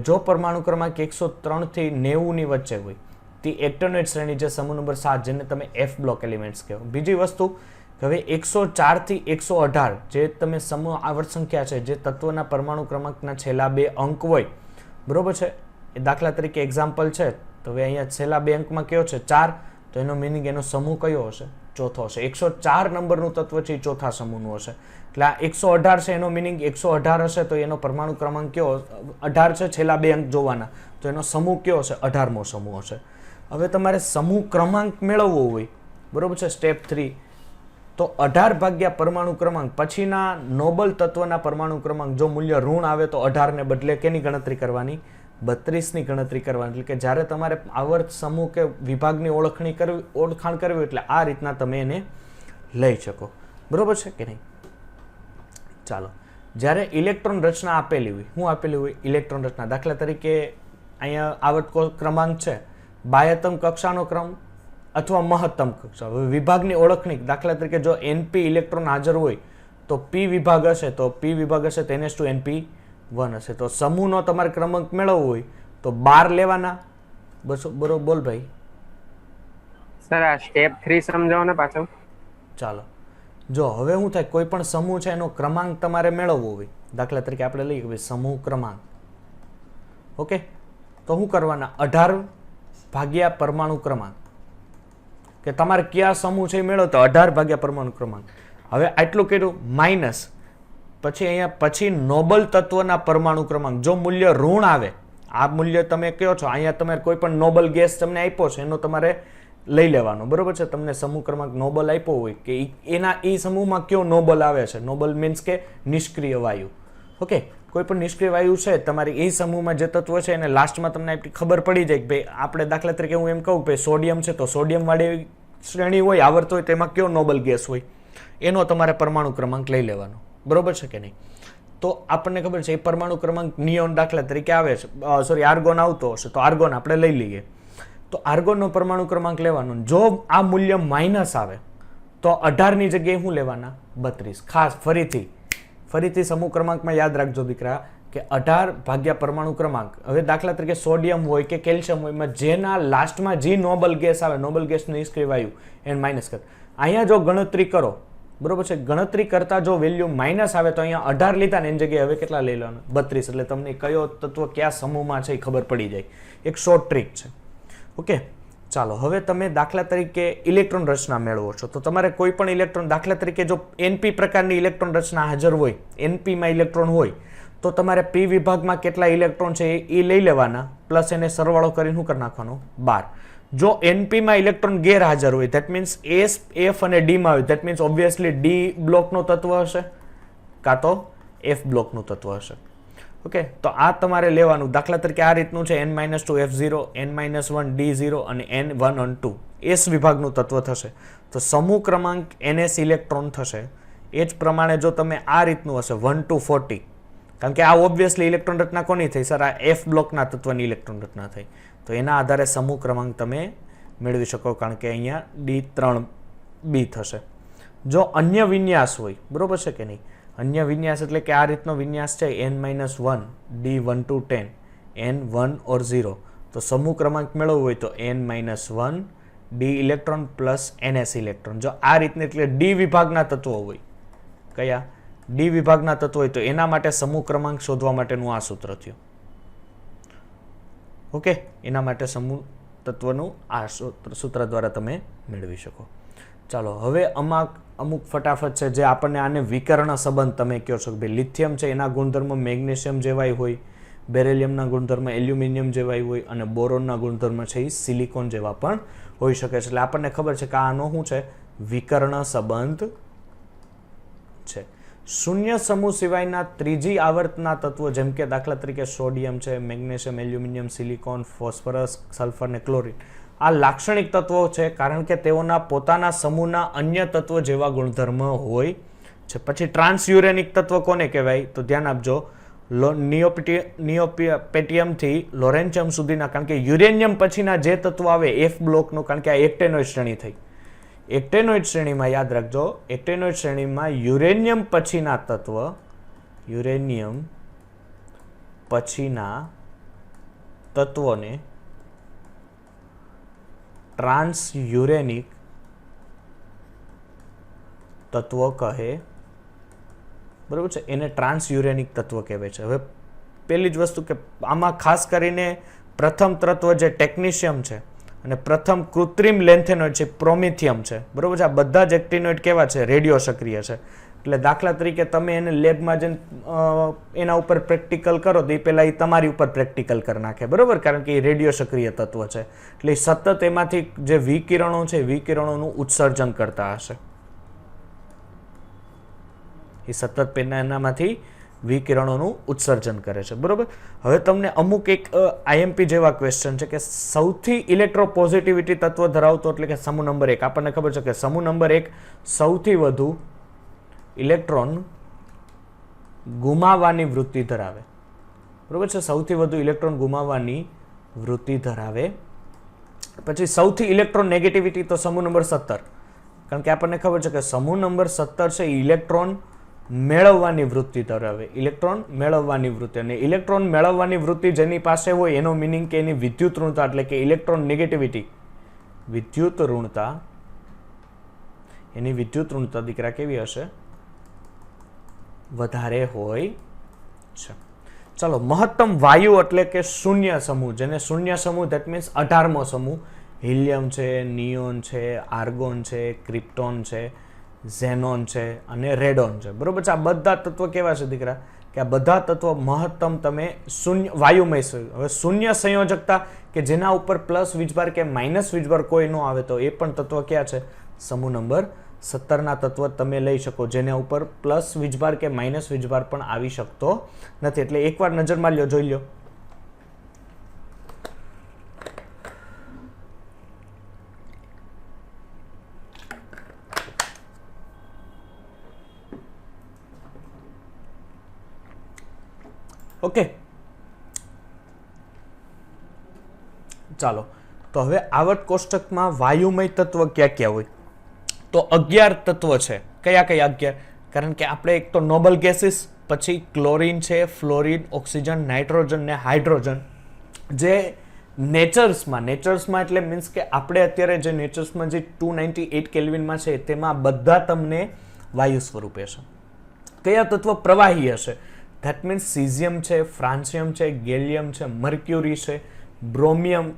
જો પરમાણુ ક્રમાંક 103 થી 90 ની વચ્ચે હોય તે એક્ટેનોઇડ શ્રેણી છે, સમૂહ નંબર 7, જેને તમે F બ્લોક એલિમેન્ટ્સ કહેવો. બીજી વસ્તુ, હવે 104 થી 118 જે તમે સમૂહ આવર્ત સંખ્યા છે, જે તત્વના પરમાણુ ક્રમાંકના છેલ્લા 2 અંક હોય, બરોબર છે. એ દાખલા તરીકે એક્ઝામ્પલ છે, તો હવે અહીંયા છેલ્લા 2 અંકમાં કયો છે 4, તો એનો મિનિંગ એનો સમૂહ કયો હશે, ચોથો હશે. 104 નંબરનું તત્વ છે એ ચોથા સમૂહનું હશે. એટલે આ 118 છે, એનો મિનિંગ 118 હશે, તો એનો પરમાણુ ક્રમાંક કયો, 18 છે, છેલ્લા 2 અંક જોવાના, તો એનો સમૂહ કયો હશે, 18મો સમૂહ હશે. હવે તમારે સમૂહ ક્રમાંક મેળવવો હોય, બરોબર છે, સ્ટેપ 3, તો 18 ભાગ્યા પરમાણુ ક્રમાંક પછીના નોબલ તત્વના પરમાણુ ક્રમાંક જો મૂલ્ય ઋણ આવે તો 18 ને બદલે કેની ગણતરી કરવાની, 32 ની ગણતરી કરવાની. એટલે કે જ્યારે તમારે આવર્ત સમૂહ કે વિભાગની ઓળખાણ કરવી એટલે આ રીતના તમે એને લઈ શકો, બરોબર છે કે નહીં. ચાલો, જ્યારે ઇલેક્ટ્રોન રચના આપેલી હોય, શું આપેલી હોય, ઇલેક્ટ્રોન રચના. દાખલા તરીકે અહીંયા આવર્ત ક્રમાંક છે, બાહ્યતમ કક્ષાનો ક્રમ અથવા મહત્તમ કક્ષા. હવે વિભાગની ઓળખણી, દાખલા તરીકે જો NP ઇલેક્ટ્રોન હાજર હોય તો P વિભાગ હશે, તો P વિભાગ હશે તો NS2NP1 હશે. તો સમૂહનો તમારે ક્રમાંક મેળવવો હોય તો 12 લેવાના. બરોબર, બોલ ભાઈ. સર આ સ્ટેપ 3 સમજાવો ને પાછો. ચાલો, જો હવે શું થાય, કોઈ પણ સમૂહ છે એનો ક્રમાંક તમારે મેળવવો હોય, દાખલા તરીકે આપણે લઈએ કે સમૂહ ક્રમાંક, ઓકે, તો શું કરવાના, 18 ભાગ્યા પરમાણુ ક્રમાંક, કે તમારે કયા સમૂહ છે એ મેળવતો 18 ભાગ્યા પરમાણુ ક્રમાંક. હવે આટલું કર્યું, માઇનસ પછી અહીંયા પછી નોબલ તત્વના પરમાણુ ક્રમાંક, જો મૂલ્ય ઋણ આવે, આ મૂલ્ય તમે કયો છો, અહીંયા તમે કોઈ પણ નોબલ ગેસ તમને આપ્યો છે એનો તમારે લઈ લેવાનો, બરોબર છે. તમને સમૂહ ક્રમાંક નોબલ આપ્યો હોય કે એના એ સમૂહમાં કયો નોબલ આવે છે, નોબલ મીન્સ કે નિષ્ક્રિય વાયુ, ઓકે, કોઈ પણ નિષ્ક્રિય વાયુ છે તમારી એ સમૂહમાં જે તત્વ છે એને લાસ્ટમાં તમને ખબર પડી જાય કે ભાઈ આપણે દાખલા તરીકે હું એમ કહું કે સોડિયમ છે, તો સોડિયમ વાળી શ્રેણી હોય, આવર્ત હોય, તેમાં કયો નોબલ ગેસ હોય, એનો તમારે પરમાણુ ક્રમાંક લઈ લેવાનો, બરોબર છે કે નહીં. તો આપણને ખબર છે એ પરમાણુ ક્રમાંક નિયોન દાખલા તરીકે આવે છે, સોરી આર્ગોન આવતો હશે તો આર્ગોન આપણે લઈ લઈએ. તો આર્ગોનનો પરમાણુ ક્રમાંક લેવાનો, જો આ મૂલ્ય માઇનસ આવે તો 18 ની જગ્યાએ શું લેવાના, 32. ખાસ ફરીથી સમૂહ ક્રમાંકમાં યાદ રાખજો દીકરા કે 18 ભાગ્યા પરમાણુ ક્રમાંક. હવે દાખલા તરીકે સોડિયમ હોય કે કેલ્શિયમ હોય, એમાં જેના લાસ્ટમાં જે નોબલ ગેસ આવે, નોબલ ગેસ નિષ્ક્રિય વાયુ, એને માઇનસ કર. અહીંયા જો ગણતરી કરો, બરોબર છે, ગણતરી કરતા જો વેલ્યુ માઇનસ આવે તો અહીંયા 18 લીધા ને એની જગ્યાએ હવે કેટલા લઈ લેવાના, 32. એટલે તમને કયો તત્વ કયા સમૂહમાં છે એ ખબર પડી જાય. એક શોર્ટ ટ્રીક છે, ઓકે. ચાલો, હવે તમે દાખલા તરીકે ઇલેક્ટ્રોન રચના મેળવો છો, તો તમારે કોઈ પણ ઇલેક્ટ્રોન, દાખલા તરીકે જો NP પ્રકારની ઇલેક્ટ્રોન રચના હાજર હોય, NPમાં ઇલેક્ટ્રોન હોય, તો તમારે P વિભાગમાં કેટલા ઇલેક્ટ્રોન છે એ લઈ લેવાના, પ્લસ એને સરવાળો કરીને શું કરી નાખવાનો, 12. જો NPમાં ઇલેક્ટ્રોન ગેરહાજર હોય, ધેટ મીન્સ S, F અને D માં હોય, ધેટ મીન્સ ઓબ્વિયસલી D બ્લોકનો તત્વ હશે કાં તો F બ્લોકનું તત્વ હશે, ઓકે. તો આ તમારે લેવાનું. દાખલા તરીકે આ રીતનું છે, N-2 F0, N-1 D0 અને N1 on 2 S વિભાગનું તત્વ થશે. તો સમૂહ ક્રમાંક NS ઇલેક્ટ્રોન થશે. એ જ પ્રમાણે જો તમે આ રીતનું હશે 1 to 40, કારણ કે આ ઓબ્વિયસલી ઇલેક્ટ્રોન રચના કોની થઈ સર, આ F બ્લોકના તત્વની ઇલેક્ટ્રોન રચના થઈ, તો એના આધારે સમૂહ ક્રમાંક તમે મેળવી શકો, કારણ કે અહીંયા D3B થશે. જો અન્ય વિન્યાસ હોય, બરોબર છે કે નહીં, અન્ય વિન્યાસ એટલે કે આ રીતનો વિન્યાસ છે, N-1 D1 to 10 N1 or 0, તો સમૂહ ક્રમાંક મેળવવો હોય તો N-1 D electron plus NS electron. જો આ રીતને એટલે ડી વિભાગના તત્વો હોય, કયા ડી વિભાગના તત્વો હોય, તો એના માટે સમૂહ ક્રમાંક શોધવા માટેનું આ સૂત્ર થયું. ઓકે, એના માટે સમૂહ તત્વનું આ સૂત્ર દ્વારા તમે મેળવી શકો. ચાલો હવે અમુક ફટાફટ છે જે આપણને આને વિકર્ણ સંબંધ તમે કહો છો કે ભાઈ લિથિયમ છે એના ગુણધર્મ મેગ્નેશિયમ જેવાય હોય, બેરેલિયમના ગુણધર્મ એલ્યુમિનિયમ જેવાય હોય અને બોરોનના ગુણધર્મ છે એ સિલિકોન જેવા પણ હોઈ શકે છે. એટલે આપણને ખબર છે કે આનો શું છે, વિકર્ણ સંબંધ છે. શૂન્ય સમૂહ સિવાયના ત્રીજી આવર્તના તત્વો જેમ કે દાખલા તરીકે સોડિયમ છે, magnesium, aluminium, silicon, phosphorus, sulphur ને ક્લોરીન, આ લાક્ષણિક તત્વો છે કારણ કે તેઓના પોતાના સમૂહના અન્ય તત્વો જેવા ગુણધર્મ હોય છે. પછી ટ્રાન્સયુરેનિક તત્વ કોને કહેવાય, તો ધ્યાન આપજો, નિયોપેટિયમથી લોરેન્શિયમ સુધીના, કારણ કે યુરેનિયમ પછીના જે તત્વો આવે F બ્લોકનું, કારણ કે આ એક્ટેનોઇડ શ્રેણી થઈ. એક્ટેનોઇડ શ્રેણીમાં યાદ રાખજો, એક્ટેનોઇડ શ્રેણીમાં યુરેનિયમ પછીના તત્વોને ટ્રાન્સયુરેનિક તત્વો કહે. બરાબર છે, એને ટ્રાન્સયુરેનિક તત્વ કહેવાય છે. હવે પહેલી જ વસ્તુ કે આમાં ખાસ કરીને પ્રથમ તત્વ જે ટેકનિશિયમ છે અને પ્રથમ કૃત્રિમ લેન્થેનોઇડ છે પ્રોમિથિયમ છે. બરાબર છે, આ બધા જ એક્ટિનોઇડ કેવા છે, રેડિયો સક્રિય છે. એટલે દાખલા તરીકે તમે એને લેબમાં જઈને એના ઉપર પ્રેક્ટિકલ કરો તો એ પહેલાં એ તમારી ઉપર પ્રેક્ટિકલ કરી નાખે. બરાબર, કારણ કે એ રેડિયો સક્રિય તત્વ છે એટલે સતત એમાંથી જે વિકિરણો છે વિકિરણોનું ઉત્સર્જન કરતા હશે. એ સતત એનામાંથી વિકિરણોનું ઉત્સર્જન કરે છે. બરોબર, હવે તમને અમુક એક IMP જેવા ક્વેશ્ચન છે કે સૌથી ઇલેક્ટ્રોપોઝિટિવિટી તત્વ ધરાવતો એટલે કે સમૂહ નંબર 1. આપણને ખબર છે કે સમૂહ નંબર 1 સૌથી વધુ ઇલેક્ટ્રોન ગુમાવવાની વૃત્તિ ધરાવે. બરોબર છે, સૌથી વધુ ઇલેક્ટ્રોન ગુમાવવાની વૃત્તિ ધરાવે. પછી સૌથી ઇલેક્ટ્રોન નેગેટિવિટી તો સમૂહ નંબર 17, કારણ કે આપણને ખબર છે કે સમૂહ નંબર 17 છે ઇલેક્ટ્રોન મેળવવાની વૃત્તિ ધરાવે. ઇલેક્ટ્રોન મેળવવાની વૃત્તિ, અને ઇલેક્ટ્રોન મેળવવાની વૃત્તિ જેની પાસે હોય એનો મિનિંગ કે એની વિદ્યુત ઋણતા એટલે કે ઇલેક્ટ્રોન નેગેટિવિટી, વિદ્યુત ઋણતા, એની વિદ્યુત ઋણતા દીકરા કેવી હશે, વધારે હોય છે. ચાલો, મહત્તમ વાયુ એટલે કે શૂન્ય સમૂહ, જેને શૂન્ય સમૂહ ધેટ મીન્સ 18મો સમૂહ, હિલિયમ છે, નિયોન છે, આર્ગોન છે, ક્રિપ્ટોન છે, ઝેનોન છે અને રેડોન છે. બરોબર છે, આ બધા તત્વો કેવા છે દીકરા, કે આ બધા તત્વો મહત્તમ તમે શૂન્ય વાયુમય. હવે શૂન્ય સંયોજકતા કે જેના ઉપર પ્લસ વીજભાર કે માઇનસ વીજભાર કોઈ ન આવે તો એ પણ તત્વ ક્યાં છે, સમૂહ નંબર 17ના તત્વ તમે લઈ શકો, જેના ઉપર પ્લસ વીજભાર કે માઇનસ વીજભાર પણ આવી શકતો નથી. એટલે એકવાર નજર મારી લો, જોઈ લો. ઓકે, ચાલો તો હવે આવર્ત કોષ્ટકમાં વાયુમય તત્વ ક્યાં ક્યાં હોય, તો 11 તત્વ છે. કયા કયા 11? કારણ કે આપણે એક તો નોબલ ગેસીસ, પછી ક્લોરીન છે, ફ્લોરિન, ઓક્સિજન, નાઇટ્રોજન ને હાઇડ્રોજન, જે નેચર્સમાં એટલે મીન્સ કે આપણે અત્યારે જે નેચર્સમાં જે 298 કેલ્વિનમાં છે તેમાં બધા તમને વાયુ સ્વરૂપે છે. કયા તત્વ પ્રવાહી હશે? ધેટ મીન્સ સીઝિયમ છે, ફ્રાન્સિયમ છે, ગેલિયમ છે, મર્ક્યુરી છે, બ્રોમિન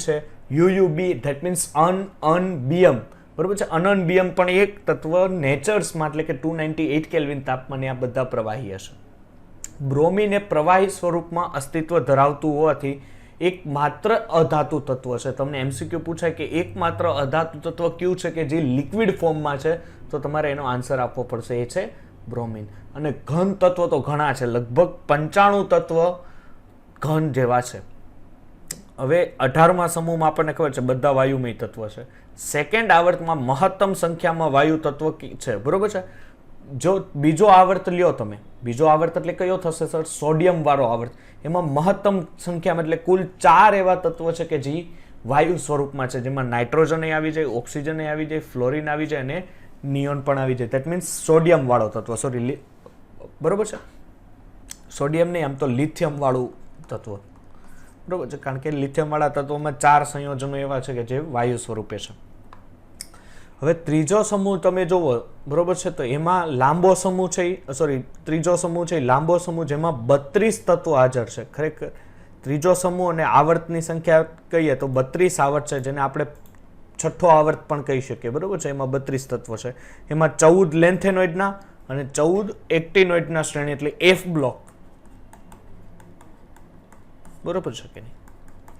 છે, યુયુબી ધેટ મીન્સ અનબિયમ. બરોબર છે, અનબિયમ પણ એક તત્વ નેચર્સમાં એટલે કે 298 કેલ્વિન તાપમાને આ બધા પ્રવાહી હશે. બ્રોમિન એ પ્રવાહી સ્વરૂપમાં અસ્તિત્વ ધરાવતું હોવાથી એક માત્ર અધાતુ તત્વ છે. તમને MCQ પૂછાય કે એકમાત્ર અધાતુ તત્વ કયું છે કે જે લિક્વિડ ફોર્મમાં છે, તો તમારે એનો આન્સર આપવો પડશે, એ છે બ્રોમિન. અને ઘન તત્વ તો ઘણા છે, લગભગ 95 તત્વ ઘન જેવા છે. હવે 18મા સમૂહમાં આપણને ખબર છે બધા વાયુમય તત્વ છે. સેકન્ડ આવર્તમાં મહત્તમ સંખ્યામાં વાયુ તત્વ છે. બરોબર છે, જો બીજો આવર્ત લ્યો તમે, બીજો આવર્ત એટલે કયો થશે સર? સોડિયમ વાળો આવર્ત. એમાં મહત્તમ સંખ્યામાં એટલે કુલ 4 એવા તત્વો છે કે જે વાયુ સ્વરૂપમાં છે, જેમાં નાઇટ્રોજન આવી જાય, ઓક્સિજન આવી જાય, ફ્લોરિન આવી જાય અને નિયોન પણ આવી જાય. ધેટ મીન્સ સોડિયમ વાળો તત્વ, સોરી, બરોબર છે, સોડિયમ નહીં, આમ તો લિથિયમ વાળું તત્વ. બરોબર છે, કારણ કે લિથિયમવાળા તત્વોમાં 4 સંયોજનો એવા છે કે જે વાયુ સ્વરૂપે છે. હવે ત્રીજો સમૂહ તમે જુઓ, બરોબર છે, તો એમાં લાંબો સમૂહ છે, ત્રીજો સમૂહ છે લાંબો સમૂહ, જેમાં 32 તત્વો હાજર છે. ખરેખર ત્રીજો સમૂહ અને આવર્તની સંખ્યા કહીએ તો 32 આવર્ત છે, જેને આપણે છઠ્ઠો આવર્ત પણ કહી શકીએ, બરોબર છે. એમાં 32 તત્વો છે, એમાં 14 લેન્થેનોઇડના અને 14 એક્ટિનોઇડના શ્રેણી, એટલે એફ બ્લોક, બરોબર છે કે નહીં?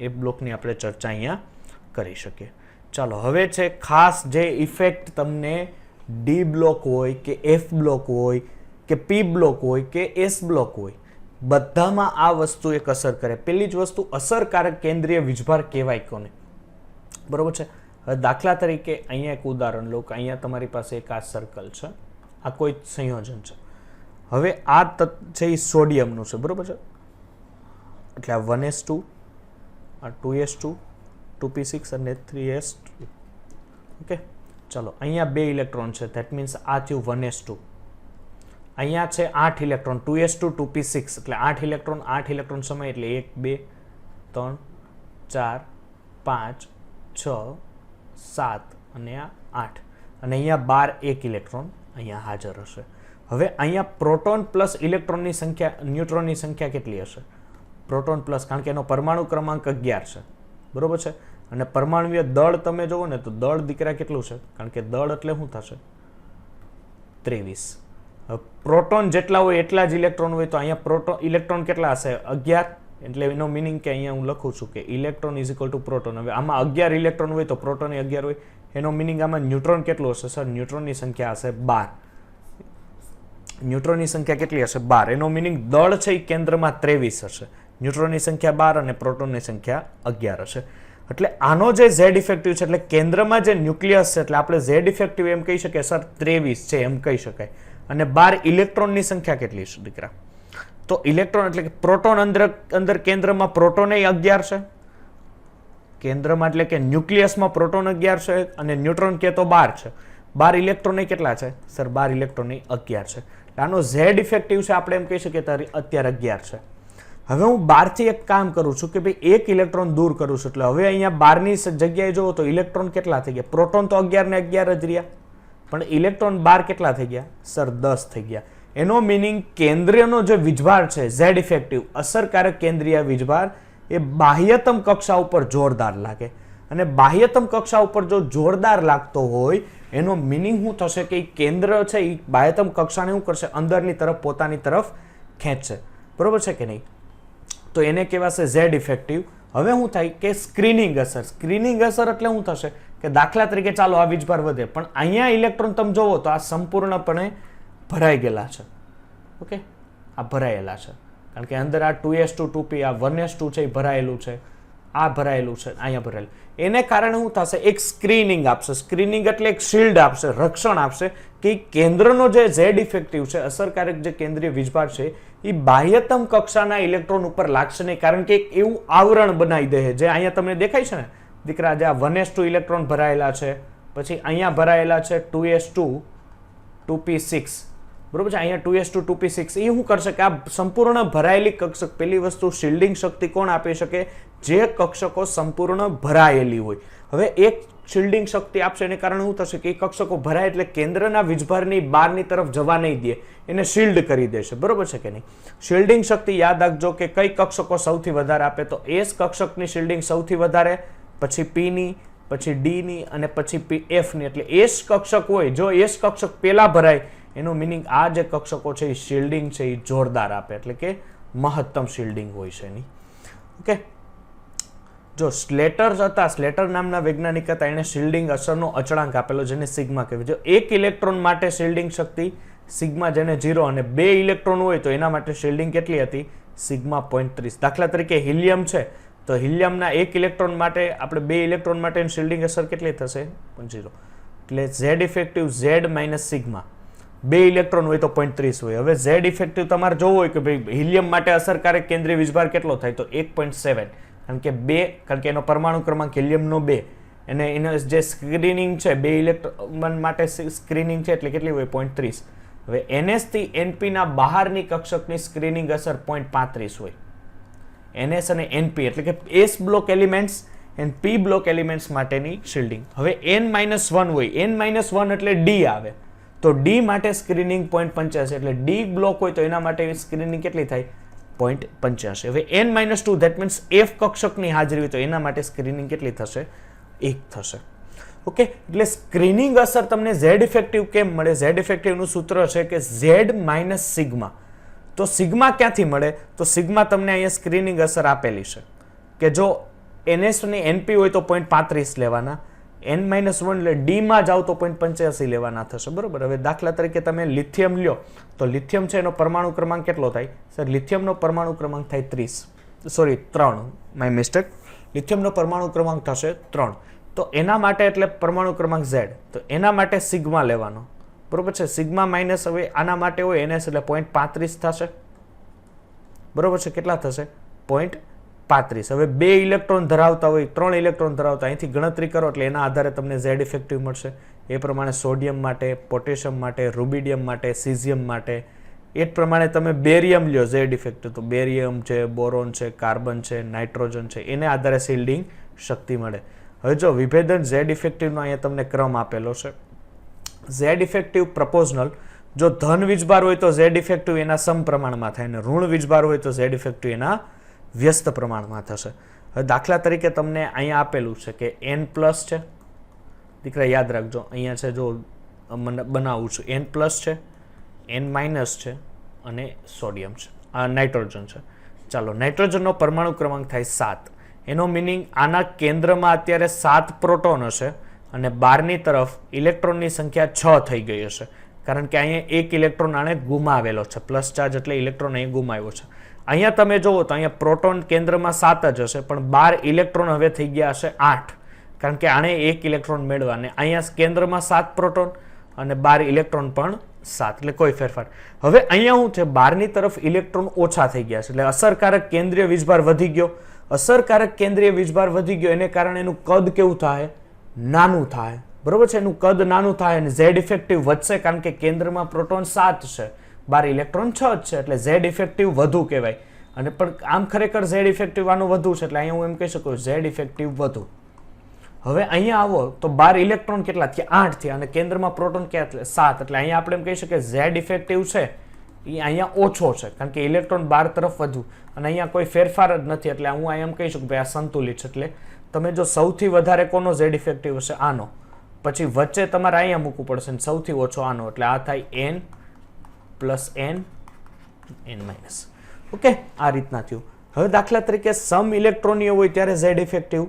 એફ બ્લોકની આપણે ચર્ચા અહીંયા કરી શકીએ. ચાલો, હવે છે ખાસ જે ઇફેક્ટ તમને ડી બ્લોક હોય કે એફ બ્લોક હોય કે પી બ્લોક હોય કે એસ બ્લોક હોય, બધામાં આ વસ્તુ એક અસર કરે. પેલી જ વસ્તુ અસરકારક કેન્દ્રીય વીજભાર કહેવાય કોને, બરોબર છે. હવે દાખલા તરીકે અહીંયા એક ઉદાહરણ લો કે અહીંયા તમારી પાસે એક આ સર્કલ છે, આ કોઈ સંયોજન છે. હવે આ છે એ સોડિયમનું છે, બરોબર છે, એટલે આ 1s2, આ 2s2, 2p6 અને 3s2. ઓકે, ચલો, અહીંયા 2 ઇલેક્ટ્રોન છે, ધેટ મીન્સ આ થયું 1s2. અહીંયા છે 8 ઇલેક્ટ્રોન, 2s2 2p6, એટલે 8 ઇલેક્ટ્રોન સમય, એટલે 1 2 3 4 5 6 7 અને આ 8, અને અહીંયા 12 1 ઇલેક્ટ્રોન અહીંયા હાજર હશે. હવે અહીંયા પ્રોટોન પ્લસ ઇલેક્ટ્રોનની સંખ્યા, ન્યુટ્રોનની સંખ્યા કેટલી હશે? પ્રોટોન પ્લસ, કારણ કે એનો પરમાણુ ક્રમાંક 11 છે, બરોબર છે. અને પરમાણુય દળ તમે જુઓ ને તો દળ દીકરા કેટલું છે? કારણ કે દળ એટલે શું થશે? 23. પ્રોટોન જેટલા હોય એટલા જ ઇલેક્ટ્રોન હોય, તો અહીંયા ઇલેક્ટ્રોન કેટલા હશે? 11. એટલે એનો મિનિંગ કે અહીંયા હું લખું છું કે electron is equal to proton. હવે આમાં 11 ઇલેક્ટ્રોન હોય તો પ્રોટોન 11 હોય, એનો મિનિંગ આમાં ન્યુટ્રોન કેટલું હશે? સર, ન્યુટ્રોનની સંખ્યા હશે 12. ન્યુટ્રોનની સંખ્યા કેટલી હશે? 12. એનો મિનિંગ દળ છે એ કેન્દ્રમાં 23 હશે, ન્યુટ્રોનની સંખ્યા 12 અને પ્રોટોનની સંખ્યા 11 હશે. એટલે આનો જે ઝેડ ઇફેક્ટિવ છે, એટલે કેન્દ્રમાં જે ન્યુક્લિયસ છે, એટલે આપણે ઝેડ ઇફેક્ટિવ એમ કહી શકીએ સર 23 છે એમ કહી શકાય. અને 12 ઇલેક્ટ્રોનની સંખ્યા કેટલી છે દીકરા? તો ઇલેક્ટ્રોન એટલે કે પ્રોટોન અંદર કેન્દ્રમાં પ્રોટોન 11 છે, કેન્દ્રમાં એટલે કે ન્યુક્લિયસમાં પ્રોટોન 11 છે, અને ન્યુટ્રોન કે તો 12 છે. 12 ઇલેક્ટ્રોન કેટલા છે? સર, 12 ઇલેક્ટ્રોન 11 છે. આનો ઝેડ ઇફેક્ટિવ છે આપણે એમ કહી શકીએ અત્યારે 11 છે. હવે હું 12 થી એક કામ કરું છું કે ભાઈ એક ઇલેક્ટ્રોન દૂર કરું છું, એટલે હવે અહીંયા 12 ની જગ્યાએ જુઓ તો ઇલેક્ટ્રોન કેટલા થઈ ગયા? પ્રોટોન તો 11 ને 11 જ રહ્યા, પણ ઇલેક્ટ્રોન 12 કેટલા થઈ ગયા? સર, 10 થઈ ગયા. એનો મિનિંગ કેન્દ્રીયનો જે વીજભાર છે ઝેડ ઇફેક્ટિવ, અસરકારક કેન્દ્રીય વીજભાર, એ બાહ્યતમ કક્ષા ઉપર જોરદાર લાગે. અને બાહ્યતમ કક્ષા ઉપર જો જોરદાર લાગતો હોય, એનો મિનિંગ શું થશે કે કેન્દ્ર છે એ બાહ્યતમ કક્ષાને શું કરશે? અંદરની તરફ, પોતાની તરફ ખેંચશે, બરોબર છે કે નહીં? તો એને કહેવાશે ઝેડ ઇફેક્ટિવ. હવે શું થાય કે સ્ક્રીનિંગ અસર. સ્ક્રીનિંગ અસર એટલે શું થશે કે દાખલા તરીકે ચાલો આ વીજભાર વધે, પણ અહીંયા ઇલેક્ટ્રોન તમે જોવો તો આ સંપૂર્ણપણે ભરાઈ ગયેલા છે. ઓકે, આ ભરાયેલા છે, કારણ કે અંદર આ 2s2 2p, આ 1s2 છે એ ભરાયેલું છે, આ ભરાયેલું છે, અહીંયા ભરાયેલું. એને કારણે શું થશે? એક સ્ક્રીનિંગ આપશે. સ્ક્રીનિંગ એટલે એક શિલ્ડ આપશે, રક્ષણ આપશે કે કેન્દ્રનો જે ઝેડ ઇફેક્ટિવ છે, અસરકારક જે કેન્દ્રીય વીજભાર છે, એ બાહ્યતમ કક્ષાના ઇલેક્ટ્રોન ઉપર લાગશે નહીં, કારણ કે એક એવું આવરણ બનાવી દે જે અહીંયા તમને દેખાય છે ને દીકરા, જે આ 1s2 ઇલેક્ટ્રોન ભરાયેલા છે, પછી અહીંયા ભરાયેલા છે 2s2 2p6, બરોબર છે. અહીંયા 2s2 2p6 એ શું કરશે કે આ સંપૂર્ણ ભરાયેલી કક્ષક, પેલી વસ્તુ શિલ્ડિંગ શક્તિ કોણ આપી શકે? જે કક્ષકો સંપૂર્ણ ભરાયેલી હોય. હવે એક શિલ્ડિંગ શક્તિ આપશે, એને કારણે શું થશે કે એ કક્ષકો ભરાય એટલે કેન્દ્રના વીજભારની બહારની તરફ જવા નહીં દે, એને શિલ્ડ કરી દેશે, બરોબર છે કે નહીં? શિલ્ડિંગ શક્તિ યાદ રાખજો કે કઈ કક્ષકો સૌથી વધારે આપે, તો એસ કક્ષકની શિલ્ડિંગ સૌથી વધારે, પછી પી ની, પછી ડી ની અને પછી એફ ની. એટલે એસ કક્ષક હોય, જો એસ કક્ષક પેલા ભરાય, એનો મિનિંગ આ જે કક્ષકો છે એ શિલ્ડિંગ છે એ જોરદાર આપે, એટલે કે મહત્તમ શિલ્ડિંગ હોય છે એની. ઓકે, જો સ્લેટર હતા, સ્લેટર નામના વૈજ્ઞાનિક હતા, એને શિલ્ડિંગ અસરનો અચળાંક આપેલો જેને સિગ્મા કહેવાય. જો એક ઇલેક્ટ્રોન માટે શિલ્ડિંગ શક્તિ સિગ્મા જેને 0 અને 2 ઇલેક્ટ્રોન હોય તો એના માટે શિલ્ડિંગ કેટલી હતી? સિગ્મા 0.30. દાખલા તરીકે હિલિયમ છે, તો હિલિયમના એક ઇલેક્ટ્રોન માટે આપણે 2 ઇલેક્ટ્રોન માટે શિલ્ડિંગ અસર કેટલી થશે? 0. એટલે Z effective Z minus sigma. 2 electron હોય તો 0.30 હોય. હવે ઝેડ ઇફેક્ટિવ તમારે જોવું હોય કે ભાઈ હિલિયમ માટે અસરકારક કેન્દ્રીય વીજભાર કેટલો થાય, તો 1.7, કારણ કે 2, કારણ કે એનો પરમાણુ ક્રમાંક હિલિયમનો 2, અને એનો જે સ્ક્રીનિંગ છે 2 ઇલેક્ટ્રોન માટે સ્ક્રીનિંગ છે એટલે કેટલી હોય? 0.30. હવે NS થી NP ના બહારની કક્ષકની સ્ક્રીનિંગ અસર 0.35 હોય. NS અને NP એટલે કે S block elements and P block elements માટેની શિલ્ડિંગ. હવે N-1 હોય, N-1 એટલે D આવે, તો D માટે સ્ક્રીનિંગ 0.85 એટલે D બ્લોક હોય તો એના માટે સ્ક્રીનિંગ કેટલી થાય 0.85. હવે N-2 ધેટ મીન્સ F કક્ષકની હાજરી હોય તો એના માટે સ્ક્રીનિંગ કેટલી થશે 1 થશે. ઓકે, એટલે સ્ક્રીનિંગ અસર તમને Z ઇફેક્ટિવ કેમ મળે? Z ઇફેક્ટિવનું સૂત્ર છે કે Z માઇનસ સિગ્મા. તો સિગ્મા ક્યાંથી મળે? તો સિગ્મા તમને અહીંયા સ્ક્રીનિંગ અસર આપેલી છે કે જો NS અને NP હોય તો 0.35 લેવાના, N-1 એટલે D માં જાવ તો 0.85 લેવાના થશે, બરોબર. હવે દાખલા તરીકે તમે લિથિયમ લ્યો તો લિથિયમ છે એનો પરમાણુ ક્રમાંક કેટલો થાય? સર લિથિયમનો પરમાણુ ક્રમાંક થાય 3, માય મિસ્ટેક. લિથિયમનો પરમાણુ ક્રમાંક થશે 3. તો એના માટે એટલે પરમાણુ ક્રમાંક Z, તો એના માટે સિગ્મા લેવાનો, બરોબર છે. સિગ્મા માઇનસ હવે આના માટે હોય NS એટલે 0.35 થશે, બરોબર છે. કેટલા થશે? 0.35. હવે 2 ઇલેક્ટ્રોન ધરાવતા હોય, 3 ઇલેક્ટ્રોન ધરાવતા, અહીંથી ગણતરી કરો એટલે એના આધારે તમને Z ઇફેક્ટિવ મળશે. એ પ્રમાણે સોડિયમ માટે, પોટેશિયમ માટે, રૂબિડિયમ માટે, સીઝિયમ માટે, એ જ પ્રમાણે તમે બેરિયમ લ્યો Z ઇફેક્ટિવ તો બેરિયમ છે, બોરોન છે, કાર્બન છે, નાઇટ્રોજન છે, એને આધારે શિલ્ડિંગ શક્તિ મળે. હવે જો વિભેદન Z ઇફેક્ટિવનો અહીંયા તમને ક્રમ આપેલો છે. Z ઇફેક્ટિવ પ્રપોઝનલ, જો ધન વીજભાર હોય તો Z ઇફેક્ટિવ એના સમપ્રમાણમાં થાય અને ઋણ વીજભાર હોય તો Z ઇફેક્ટિવ એના વ્યસ્ત પ્રમાણમાં થશે. હવે દાખલા તરીકે તમને અહીંયા આપેલું છે કે N પ્લસ છે, દીકરા યાદ રાખજો, અહીંયા છે જો બનાવું છું, N પ્લસ છે, N માઇનસ છે અને સોડિયમ છે, આ નાઇટ્રોજન છે. ચાલો, નાઇટ્રોજનનો પરમાણુ ક્રમાંક થાય 7. એનો મિનિંગ આના કેન્દ્રમાં અત્યારે 7 પ્રોટોન હશે અને બહારની તરફ ઇલેક્ટ્રોનની સંખ્યા 6 થઈ ગઈ હશે, કારણ કે અહીંયા એક ઇલેક્ટ્રોન આને ગુમાવેલો છે, પ્લસ ચાર્જ એટલે ઇલેક્ટ્રોન અહીં ગુમાવ્યો છે. અહીંયા તમે જુઓ તો અહીંયા પ્રોટોન કેન્દ્રમાં 7 જ હશે, પણ 12 ઇલેક્ટ્રોન હવે થઈ ગયા હશે 8, કારણ કે આને એક ઇલેક્ટ્રોન મેળવા, અને અહીંયા કેન્દ્રમાં 7 પ્રોટોન અને 12 ઇલેક્ટ્રોન પણ 7, એટલે કોઈ ફેરફાર. હવે અહીંયા શું છે, બહારની તરફ ઇલેક્ટ્રોન ઓછા થઈ ગયા છે, એટલે અસરકારક કેન્દ્રીય વીજભાર વધી ગયો. અસરકારક કેન્દ્રીય વીજભાર વધી ગયો એને કારણે એનું કદ કેવું થાય? નાનું થાય, બરોબર છે. એનું કદ નાનું થાય અને Z ઇફેક્ટિવ વધશે, કારણ કે કેન્દ્રમાં પ્રોટોન 7 છે, 12 ઇલેક્ટ્રોન 6 જ છે, એટલે Z ઇફેક્ટિવ વધુ કહેવાય. અને પણ આમ ખરેખર Z ઇફેક્ટિવ આનું વધુ છે, એટલે અહીંયા હું એમ કહી શકું Z ઇફેક્ટિવ વધુ. હવે અહીંયા આવો તો 12 ઇલેક્ટ્રોન કેટલા થયા? 8 થયા, અને કેન્દ્રમાં પ્રોટોન કેટલા? 7, એટલે અહીંયા આપણે એમ કહી શકીએ Z ઇફેક્ટિવ છે એ અહીંયા ઓછો છે, કારણ કે ઇલેક્ટ્રોન 12 તરફ વધુ, અને અહીંયા કોઈ ફેરફાર જ નથી, એટલે હું અહીંયા એમ કહી શકું ભાઈ આ સંતુલિત છે. એટલે તમે જો સૌથી વધારે કોનો Z ઇફેક્ટિવ હશે? આનો, પછી વચ્ચે તમારે અહીંયા મૂકવું પડશે અને સૌથી ઓછો આનો, એટલે આ થાય N plus N, N minus. Okay, આ રીતના થયું. હવે દાખલા તરીકે સમ ઇલેક્ટ્રોનીય હોય ત્યારે Z ઇફેક્ટિવ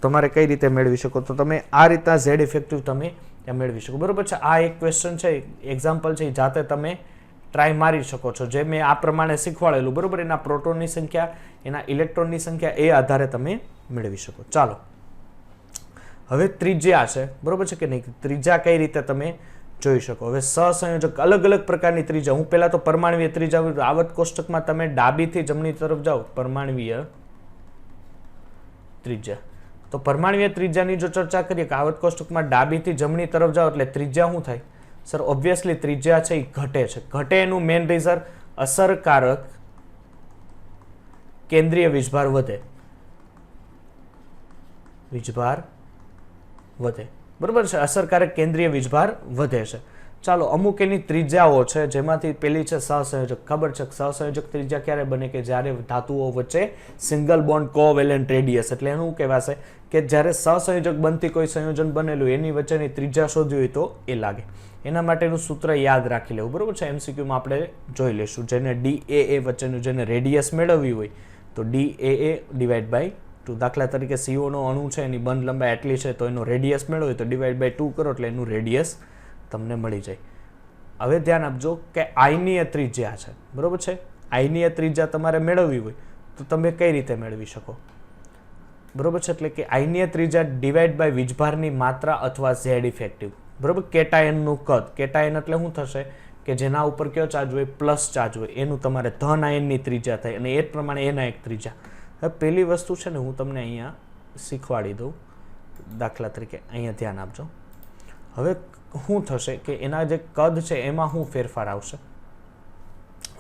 તમારે કઈ રીતે મેળવી શકો? તો તમે આ રીતના Z ઇફેક્ટિવ તમે ત્યાં મેળવી શકો, બરોબર છે. આ એક ક્વેશ્ચન છે, એક્ઝામ્પલ છે, જાતે તમે ટ્રાય મારી શકો છો, જે મેં આ પ્રમાણે શીખવાડેલું, બરોબર. એના પ્રોટોનની સંખ્યા, એના ઇલેક્ટ્રોનની સંખ્યા, એ આધારે તમે મેળવી શકો. ચાલો, હવે ત્રિજ્યા છે, બરોબર છે કે નહીં? ત્રિજ્યા કઈ રીતે તમે જોઈ શકો? હવે સહસંયોજક અલગ અલગ પ્રકારની ત્રિજ્યા, હું પહેલા તો પરમાણવીય ત્રિજ્યા, આવર્ત કોષ્ટકમાં તમે ડાબીથી જમણી તરફ જાઓ, પરમાણવીય ત્રિજ્યા. તો પરમાણવીય ત્રિજ્યાની જો ચર્ચા કરીએ કે આવર્ત કોષ્ટકમાં ડાબીથી જમણી તરફ જાઓ એટલે ત્રિજ્યા શું થાય? સર ઓબ્વિયસલી ત્રિજ્યા છે એ ઘટે છે. ઘટે એનું મેઇન રીઝન અસરકારક કેન્દ્રીય વીજભાર વધે, વીજભાર વધે, બરોબર છે. અસરકારક કેન્દ્રીય વીજભાર વધે છે. ચાલો, અમુક એની ત્રિજ્યાઓ છે, જેમાંથી પેલી છે સહસંયોજક. ખબર છે સહસંયોજક ત્રિજ્યા ક્યારે બને? કે જ્યારે ધાતુઓ વચ્ચે સિંગલ બોન્ડ કોવેલેન્ટ રેડિયસ, એટલે એનું કહેવાશે કે જ્યારે સહસંયોજક બનતી કોઈ સંયોજન બનેલું એની વચ્ચેની ત્રિજ્યા શોધવી હોય તો એ લાગે. એના માટેનું સૂત્ર યાદ રાખી લેવું, બરોબર છે. MCQમાં આપણે જોઈ લઈશું. જેને DAA વચ્ચેનું જેને રેડિયસ મેળવવી હોય તો DAA ડિવાઈડ બાય 2. દાખલા તરીકે CO નો અણુ છે, એની બંધ લંબાઈ આટલી છે, તો એનો રેડિયસ મેળવો હોય તો ડિવાઈડ બાય 2 કરો એટલે એનું રેડિયસ તમને મળી જાય. હવે ધ્યાન આપજો કે આયનીય ત્રિજ્યા છે, બરોબર છે. આયનીય ત્રિજ્યા તમારે મેળવવી હોય તો તમે કઈ રીતે મેળવી શકો? બરોબર છે. એટલે કે આયનીય ત્રિજ્યા ડિવાઈડ બાય વીજભારની માત્રા અથવા Z ઇફેક્ટિવ, બરોબર. કેટાયનનું કદ, કેટાયન એટલે શું થશે કે જેના ઉપર કયો ચાર્જ હોય? પ્લસ ચાર્જ હોય, એનું તમારે ધન આયનની ત્રિજ્યા થાય, અને એ જ પ્રમાણે એના એક ત્રિજ્યા. હવે પેલી વસ્તુ છે ને, હું તમને અહીંયા શીખવાડી દઉં. દાખલા તરીકે અહીંયા ધ્યાન આપજો. હવે શું થશે કે એના જે કદ છે એમાં શું ફેરફાર આવશે?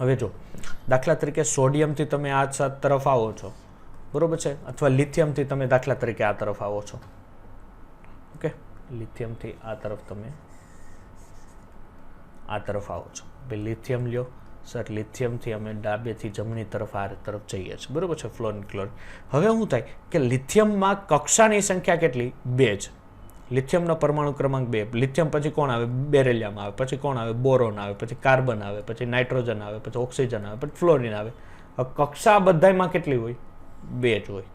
હવે જો દાખલા તરીકે સોડિયમથી તમે આ તરફ આવો છો, બરોબર છે, અથવા લિથિયમથી તમે દાખલા તરીકે આ તરફ આવો છો. ઓકે, લિથિયમથી આ તરફ તમે આ તરફ આવો છો. ભાઈ લિથિયમ લ્યો સર, લિથિયમથી અમે ડાબેથી જમણી તરફ આ તરફ જઈએ છીએ. બરોબર છે, ફ્લોરિન ક્લોરિન. હવે શું થાય કે લિથિયમમાં કક્ષાની સંખ્યા કેટલી? 2 જ. લિથિયમનો પરમાણુ ક્રમાંક 2. લિથિયમ પછી કોણ આવે? બેરેલિયમ આવે. પછી કોણ આવે? બોરોન આવે. પછી કાર્બન આવે. પછી નાઇટ્રોજન આવે. પછી ઓક્સિજન આવે. પછી ફ્લોરિન આવે. હવે કક્ષા બધામાં કેટલી હોય? 2 જ હોય.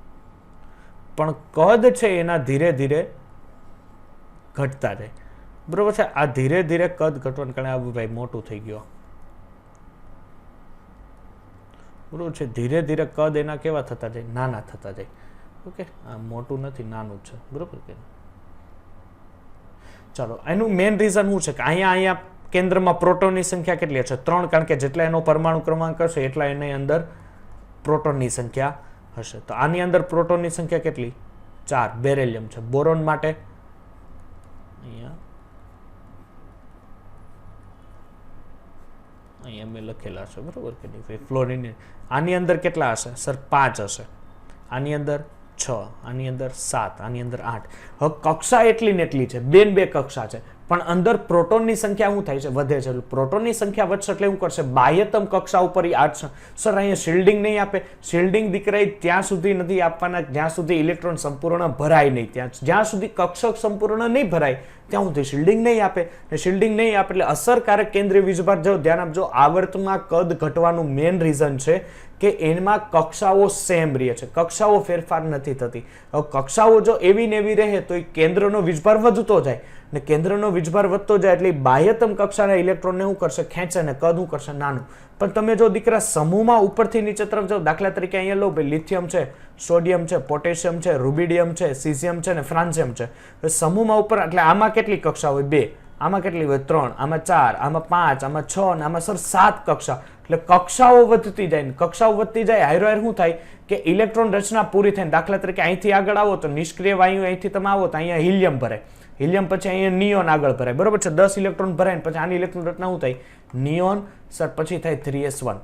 પણ કદ છે એના ધીરે ધીરે ઘટતા જાય. બરોબર છે, આ ધીરે ધીરે કદ ઘટવાને કારણે આ ભાઈ મોટું થઈ ગયો. બરોબર છે, ધીરે ધીરે કદ એના કેવા થતા જાય? નાના થતા જાય. ઓકે, આ મોટું નથી, નાનું છે. બરોબર કે? ચાલો, એનું મેઇન રીઝન શું છે કે અહીંયા કેન્દ્રમાં પ્રોટોનની સંખ્યા કેટલી હશે? 3, કારણ કે જેટલા એનો પરમાણુ ક્રમાંક હશે એટલા એની અંદર પ્રોટોનની સંખ્યા હશે. તો આની અંદર પ્રોટોનની સંખ્યા કેટલી? 4. બેરેલિયમ છે. બોરોન માટે અહીંયા મેં લખેલા છે. બરોબર કે નહીં? ફ્લોરિન આની અંદર કેટલા હશે? સર 5 હશે. આની અંદર 6, આની અંદર 7, આની અંદર 8. હવે કક્ષા એટલી ને એટલી છે, 2 ને 2 કક્ષા છે, પણ અંદર પ્રોટોનની સંખ્યા શું થાય છે? વધે છે. પ્રોટોનની સંખ્યા વધશે એટલે શું કરશે? બાહ્યતમ કક્ષા ઉપર સર અહીંયા શિલ્ડિંગ નહીં આપે. શિલ્ડિંગ દીકરા ત્યાં સુધી નથી આપવાના જ્યાં સુધી ઇલેક્ટ્રોન સંપૂર્ણ ભરાય નહીં. જ્યાં સુધી કક્ષક સંપૂર્ણ નહીં ભરાય ત્યાં સુધી શિલ્ડિંગ નહીં આપે. શિલ્ડિંગ નહીં આપે એટલે અસરકારક કેન્દ્રીય વીજભાર. જો ધ્યાન આપજો, આવર્તમાં કદ ઘટવાનું મેઇન રીઝન છે કે એમાં કક્ષાઓ સેમ રહે છે, કક્ષાઓ ફેરફાર નથી થતી. હવે કક્ષાઓ જો એવી ને એવી રહે તો એ કેન્દ્રનો વીજભાર વધતો જાય, ને કેન્દ્રનો વીજભાર વધતો જાય એટલે બાહ્યતમ કક્ષાના ઇલેક્ટ્રોનને શું કરશે? ખેંચે, ને કદ શું કરશે? નાનું. પણ તમે જો દીકરા સમૂહમાં ઉપરથી નીચે તરફ જાઓ, દાખલા તરીકે અહીંયા લો ભાઈ, લિથિયમ છે, સોડિયમ છે, પોટેશિયમ છે, રૂબિડિયમ છે, સીઝિયમ છે ને ફ્રાન્સિયમ છે. સમૂહમાં ઉપર એટલે આમાં કેટલી કક્ષા હોય? 2. આમાં કેટલી હોય? 3. આમાં 4, આમાં 5, આમાં 6 અને આમાં સર 7 કક્ષા. એટલે કક્ષાઓ વધતી જાય ને કક્ષાઓ વધતી જાય હાયરો શું થાય કે ઇલેક્ટ્રોન રચના પૂરી થાય. દાખલા તરીકે અહીંથી આગળ આવો તો નિષ્ક્રિય વાયુ, અહીંથી તમે આવો તો અહીંયા હિલિયમ ભરાય. હિલિયમ પછી અહીંયા નિયોન આગળ ભરાય. બરોબર છે, 10 ઇલેક્ટ્રોન ભરાય ને પછી આની ઇલેક્ટ્રોન રચના શું થાય? નિયોન. સર પછી થાય 3s1.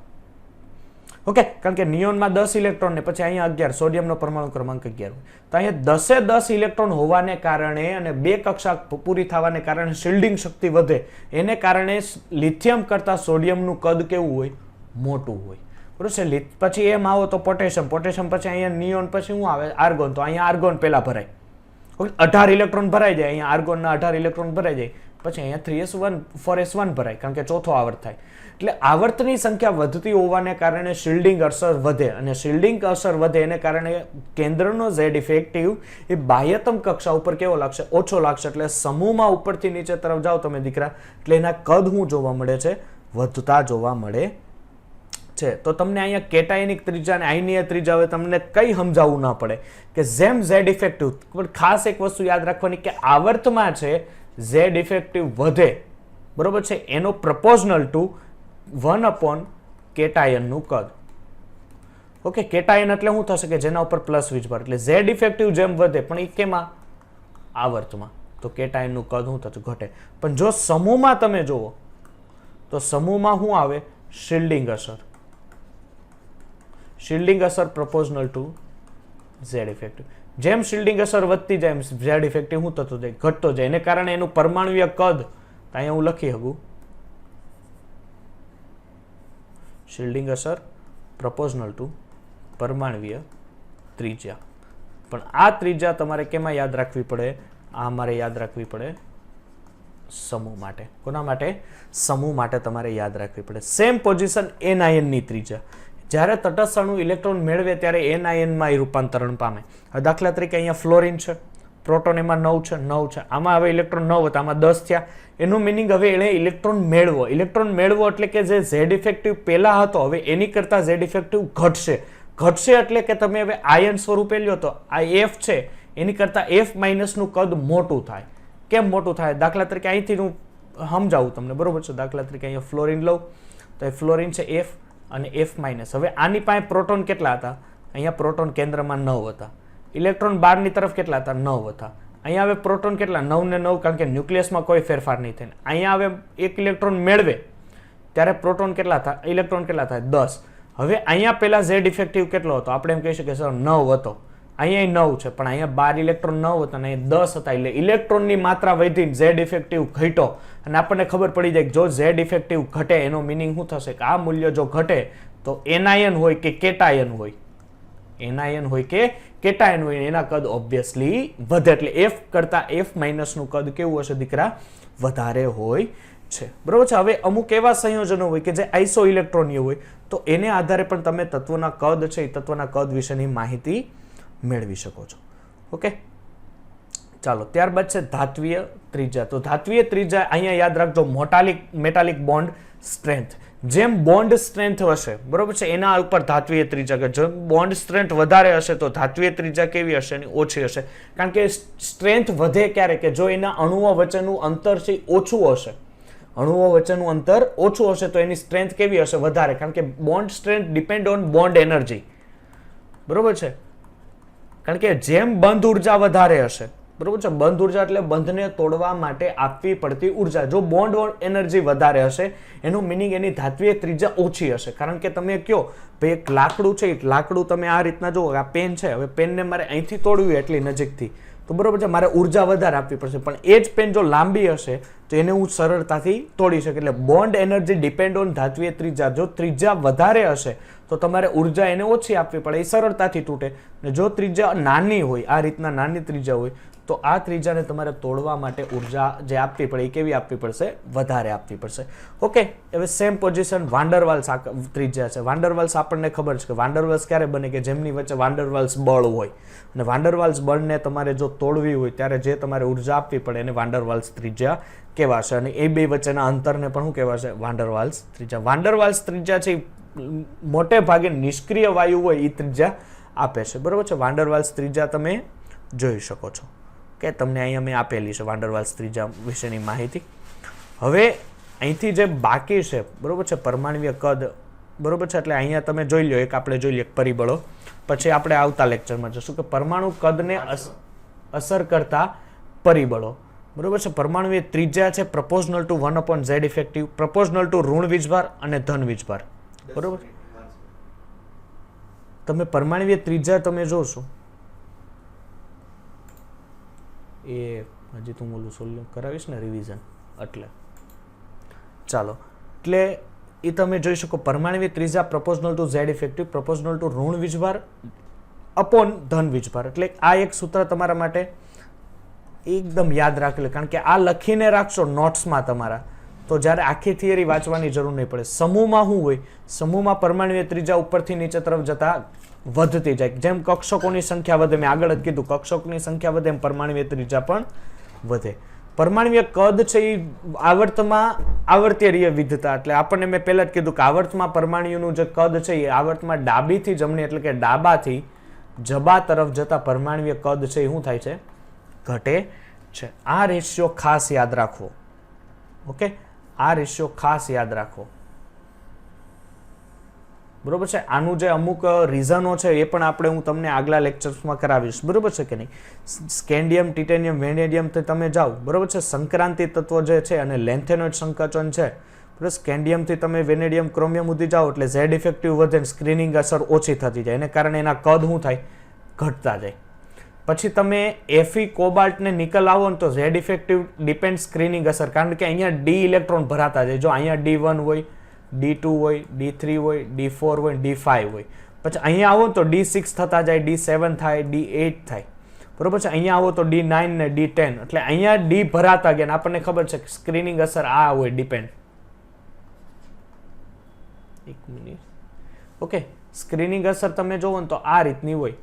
ઓકે, કારણ કે નિયોનમાં 10 ઇલેક્ટ્રોન ને પછી અહીંયા 11. સોડિયમનો પરમાણુ ક્રમાંક 11. તો અહીંયા 10 ઇલેક્ટ્રોન હોવાને કારણે અને 2 કક્ષા પૂરી થવાને કારણે શિલ્ડિંગ શક્તિ વધે. એને કારણે લિથિયમ કરતા સોડિયમનું કદ કેવું હોય? મોટું હોય. બરોબર છે. પછી એમ આવો તો પોટેશિયમ. પોટેશિયમ પછી અહીંયા નિયોન પછી શું આવે? આર્ગોન. તો અહીંયા આર્ગોન પહેલા ભરાય. 18 ઇલેક્ટ્રોન ભરાઈ જાય. અહીંયા આર્ગોનના 18 ઇલેક્ટ્રોન ભરાઈ જાય. પછી અહીંયા 3s1 4s1 ભરાય, કારણ કે ચોથો આવર્ત થાય. એટલે આવર્તની સંખ્યા વધતી હોવાને કારણે શિલ્ડિંગ અસર વધે, અને શિલ્ડિંગ અસર વધે એને કારણે કેન્દ્રનો Z ઇફેક્ટિવ એ બાહ્યતમ કક્ષા ઉપર કેવો લાગશે? ઓછો લાગશે. એટલે સમૂહમાં ઉપરથી નીચે તરફ જાઓ તમે દીકરા, એટલે એના કદ શું જોવા મળે છે? વધતા જોવા મળે છે. તો તમને અહીંયા કેટાયનિક ત્રિજ્યા અને આયનીય ત્રિજ્યા હવે તમને કઈ સમજાવવું ના પડે કે જેમ Z ઇફેક્ટિવ. પણ ખાસ એક વસ્તુ યાદ રાખવાની કે આવર્તમાં છે Z ઇફેક્ટિવ વધે, બરોબર છે, એનો પ્રપોઝનલ ટુ 1 કેટાયનનું કદ. ઓકે, કેટાયન એટલે શું થશે કે જેના ઉપર પ્લસ વીજભાર. એટલે Z ઇફેક્ટિવ જેમ વધે, પણ એ કેમાં? આવર્તમાં. તો કેટાયનનું કદ શું થશે? ઘટે. પણ જો સમૂહમાં તમે જુઓ તો સમૂહમાં શું આવે? શિલ્ડિંગ અસર. શિલ્ડિંગ અસર પ્રપોઝનલ ટુ Z ઇફેક્ટિવ. જેમ શિલ્ડિંગ અસર વધતી જાય એમ Z ઇફેક્ટિવ શું થતો જાય? ઘટતો જાય. એને કારણે એનું પરમાણુય કદ અહીંયા હું લખી શકું, શિલ્ડિંગ અસર પ્રપોઝનલ ટુ પરમાણ્વીય ત્રિજ્યા. પણ આ ત્રિજ્યા તમારે કેમાં યાદ રાખવી પડે? આ મારે યાદ રાખવી પડે સમૂહ માટે. કોના માટે? સમૂહ માટે તમારે યાદ રાખવી પડે. સેમ પોઝિશન એનઆયનની ત્રિજ્યા. જ્યારે તટસ્થ અણુ ઇલેક્ટ્રોન મેળવે ત્યારે એનઆયનમાં એ રૂપાંતરણ પામે. હવે દાખલા તરીકે અહીંયા ફ્લોરિન છે, પ્રોટોન એમાં 9 છે. આમાં હવે ઇલેક્ટ્રોન 9 હતા, આમાં 10 થયા. એનું મિનિંગ હવે એણે ઇલેક્ટ્રોન મેળવો. ઇલેક્ટ્રોન મેળવો એટલે કે જે Z ઇફેક્ટિવ પહેલા હતો હવે એની કરતા Z ઇફેક્ટિવ ઘટશે. ઘટશે એટલે કે તમે હવે આયન સ્વરૂપે લ્યો તો આ F છે એની કરતા F માઇનસનું કદ મોટું થાય. કેમ મોટું થાય? દાખલા તરીકે અહીંથી હું સમજાવું તમને, બરોબર છે. દાખલા તરીકે અહીંયા ફ્લોરિન લઉં તો એ ફ્લોરિન છે F અને F માઇનસ. હવે આની પાસે પ્રોટોન કેટલા હતા? અહીંયા પ્રોટોન કેન્દ્રમાં 9 હતા. ઇલેક્ટ્રોન બહારની તરફ કેટલા હતા? 9 હતા. અહીંયા હવે પ્રોટોન કેટલા? 9 ને 9, કારણ કે ન્યુક્લિયસમાં કોઈ ફેરફાર નહીં થાય. અહીંયા હવે એક ઇલેક્ટ્રોન મેળવે ત્યારે પ્રોટોન કેટલા થાય? ઇલેક્ટ્રોન કેટલા થાય? 10. હવે અહીંયા પહેલા ઝેડ ઇફેક્ટિવ કેટલો હતો? આપણે એમ કહી શકીએ સર 9 હતો. અહીંયા 9 છે, પણ અહીંયા 12 ઇલેક્ટ્રોન 9 હતા અને અહીંયા 10 હતા, એટલે ઇલેક્ટ્રોનની માત્રા વધીને ઝેડ ઇફેક્ટિવ ઘટ્યો. અને આપણને ખબર પડી જાય કે જો ઝેડ ઇફેક્ટિવ ઘટે એનો મિનિંગ શું થશે કે આ મૂલ્ય જો ઘટે તો એનાયન હોય કે કેટાયન હોય, એનાયન હોય કે કેટાયન હોય, એના કદ ઓબ્વિયસલી વધે. એટલે F કરતા F- નું કદ કેવું હશે દીકરા? વધારે હોય છે. બરોબર છે. હવે અમુક એવા સંયોજનો હોય કે જે આઈસો ઇલેક્ટ્રોનીય હોય, તો એને આધારે પણ તમે તત્વના કદ છે એ તત્વના કદ વિશેની માહિતી મેળવી શકો છો. ઓકે, ચાલો ત્યારબાદ છે ધાત્વીય ત્રિજ્યા. તો ધાત્વીય ત્રિજ્યા અહીંયા યાદ રાખજો, મેટાલિક બોન્ડ સ્ટ્રેન્થ. જેમ બોન્ડ સ્ટ્રેન્થ હશે, બરોબર છે, એના ઉપર ધાત્વીય ત્રિજ્યા, કે જેમ બોન્ડ સ્ટ્રેન્થ વધારે હશે તો ધાત્વીય ત્રિજ્યા કેવી હશે? એની ઓછી હશે. કારણ કે સ્ટ્રેન્થ વધે ક્યારે? કે જો એના અણુઓ વચ્ચેનું અંતર છે ઓછું હશે, અણુઓ વચ્ચેનું અંતર ઓછું હશે તો એની સ્ટ્રેન્થ કેવી હશે? વધારે. કારણ કે bond strength depend on bond energy. બરોબર છે. કારણ કે જેમ બંધ ઉર્જા વધારે હશે, બરોબર છે, બંધ ઉર્જા એટલે બંધને તોડવા માટે આપવી પડતી ઉર્જા, જો બોન્ડ એનર્જી વધારે હશે એનું મિનિંગ એની ધાત્વીય ત્રિજ્યા ઓછી હશે. કારણ કે તમે કહો ભાઈ એક લાકડું છે, લાકડું તમે આ રીતના જુઓ, આ પેન છે, હવે પેનને મારે અહીંથી તોડવું એટલી નજીકથી, તો બરોબર છે, મારે ઉર્જા વધારે આપવી પડશે. પણ એ જ પેન જો લાંબી હશે તો એને હું સરળતાથી તોડી શકું. એટલે બોન્ડ એનર્જી ડિપેન્ડ ઓન ધાત્વીય ત્રિજ્યા. જો ત્રિજ્યા વધારે હશે તો તમારે ઉર્જા એને ઓછી આપવી પડે, એ સરળતાથી તૂટે. અને જો ત્રિજ્યા નાની હોય, આ રીતના નાની ત્રિજ્યા હોય, તો આ ત્રિજ્યાને તમારે તોડવા માટે ઉર્જા જે આપવી પડે એ કેવી આપવી પડશે? વધારે આપવી પડશે. ઓકે, હવે સેમ પોઝિશન વાન્ડરવાલ્સ ત્રિજ્યા છે. વાન્ડરવાલ્સ આપણને ખબર છે કે વાન્ડરવાલ્સ ક્યારે બને? કે જેમની વચ્ચે વાન્ડરવાલ્સ બળ હોય, અને વાન્ડરવાલ્સ બળને તમારે જો તોડવી હોય ત્યારે જે તમારે ઉર્જા આપવી પડે એને વાન્ડરવાલ્સ ત્રિજ્યા કહેવાશે. અને એ બે વચ્ચેના અંતરને પણ શું કહેવાશે? વાન્ડરવાલ્સ ત્રિજ્યા. વાન્ડરવાલ્સ ત્રિજ્યા છે મોટે ભાગે નિષ્ક્રિય વાયુ હોય એ ત્રિજ્યા આપે છે. બરોબર છે. વાન્ડરવાલ્સ ત્રિજ્યા તમે જોઈ શકો છો કે તમને અહીંયા મેં આપેલી છે વાન્ડરવાલ્સ ત્રિજ્યા વિશેની માહિતી. હવે અહીંથી જે બાકી છે, બરોબર છે, પરમાણ્વીય કદ, બરોબર છે, એટલે અહીંયા તમે જોઈ લો, એક આપણે જોઈ લઈએ પરિબળો, પછી આપણે આવતા લેક્ચરમાં જોશું કે પરમાણુ કદને અસર કરતા પરિબળો. બરોબર છે. પરમાણુય ત્રિજ્યા છે પ્રપોઝનલ ટુ 1/z ઇફેક્ટિવ, પ્રપોઝનલ ટુ ઋણ વીજભાર અને ધન વીજભાર. બરોબર. તમે પરમાણુય ત્રિજ્યા તમે જોશો, એ હજી તું બોલું સોલ્વ કરાવીશ ને રિવિઝન, એટલે ચાલો, એટલે એ તમે જોઈ શકો પરમાણુય ત્રિજ્યા પ્રપોઝનલ ટુ ઝેડ ઇફેક્ટિવ, પ્રપોઝનલ ટુ ઋણ વીજભાર અપોન ધન વીજભાર. એટલે આ એક સૂત્ર તમારા માટે એકદમ યાદ રાખી લે, કારણ કે આ લખીને રાખશો નોટ્સમાં તમારા, તો જ્યારે આખી થિયરી વાંચવાની જરૂર નહીં પડે. સમૂહમાં શું હોય? સમૂહમાં પરમાણુય ત્રિજ્યા ઉપરથી નીચે તરફ જતા વધતી જાય. જેમ કક્ષકોની સંખ્યા વધે, મેં આગળ જ કીધું, કક્ષકોની સંખ્યા વધે એમ પરમાણુય ત્રિજ્યા પણ વધે. પરમાણુય કદ છે એ આવર્તીય વિધતા, એટલે આપણને મેં પહેલા જ કીધું કે આવર્તમાં પરમાણુનું જે કદ છે એ આવર્તમાં ડાબીથી જમણી, એટલે કે ડાબાથી જબા તરફ જતા પરમાણુય કદ છે એ શું થાય છે? ઘટે છે. આ રેશિયો ખાસ યાદ રાખવો. ઓકે, આ રેશિયો ખાસ યાદ રાખવો. બરોબર છે. આનું જે અમુક રીઝનો છે એ પણ આપણે હું તમને આગલા લેક્ચર્સમાં કરાવીશ. બરોબર છે કે નહીં? સ્કેન્ડિયમ, ટિટેનિયમ, વેનેડિયમ તમે જાઓ, બરોબર છે, સંક્રાંતિ તત્વો જે છે અને લેન્થેનોઇડ સંકોચન છે, બરોબર. સ્કેન્ડિયમથી તમે વેનેડિયમ, ક્રોમિયમ સુધી જાઓ એટલે ઝેડ ઇફેક્ટિવ વધે, સ્ક્રીનિંગ અસર ઓછી થતી જાય, એને કારણે એના કદ શું થાય? ઘટતા જાય. પછી તમે Fe, કોબાલ્ટ ને નિકલ આવો ને તો ઝેડ ઇફેક્ટિવ ડિપેન્ડ સ્ક્રીનિંગ અસર, કારણ કે અહીંયા ડી ઇલેક્ટ્રોન ભરાતા જાય. જો અહીંયા D1 હોય, D2 હોય, D3 હોય, D4 હોય, D5 હોય, પછી અહીંયા આવો તો D6 થતા જાય, D7 થાય, D8 થાય, બરોબર છે. અહીંયા આવો તો D9 ને D10, એટલે અહીંયા D ભરાતા ગયા. આપણને ખબર છે કે સ્ક્રીનિંગ અસર આ હોય, ડિપેન્ડ. એક મિનિટ. ઓકે, સ્ક્રીનિંગ અસર તમે જોવો ને તો આ રીતની હોય.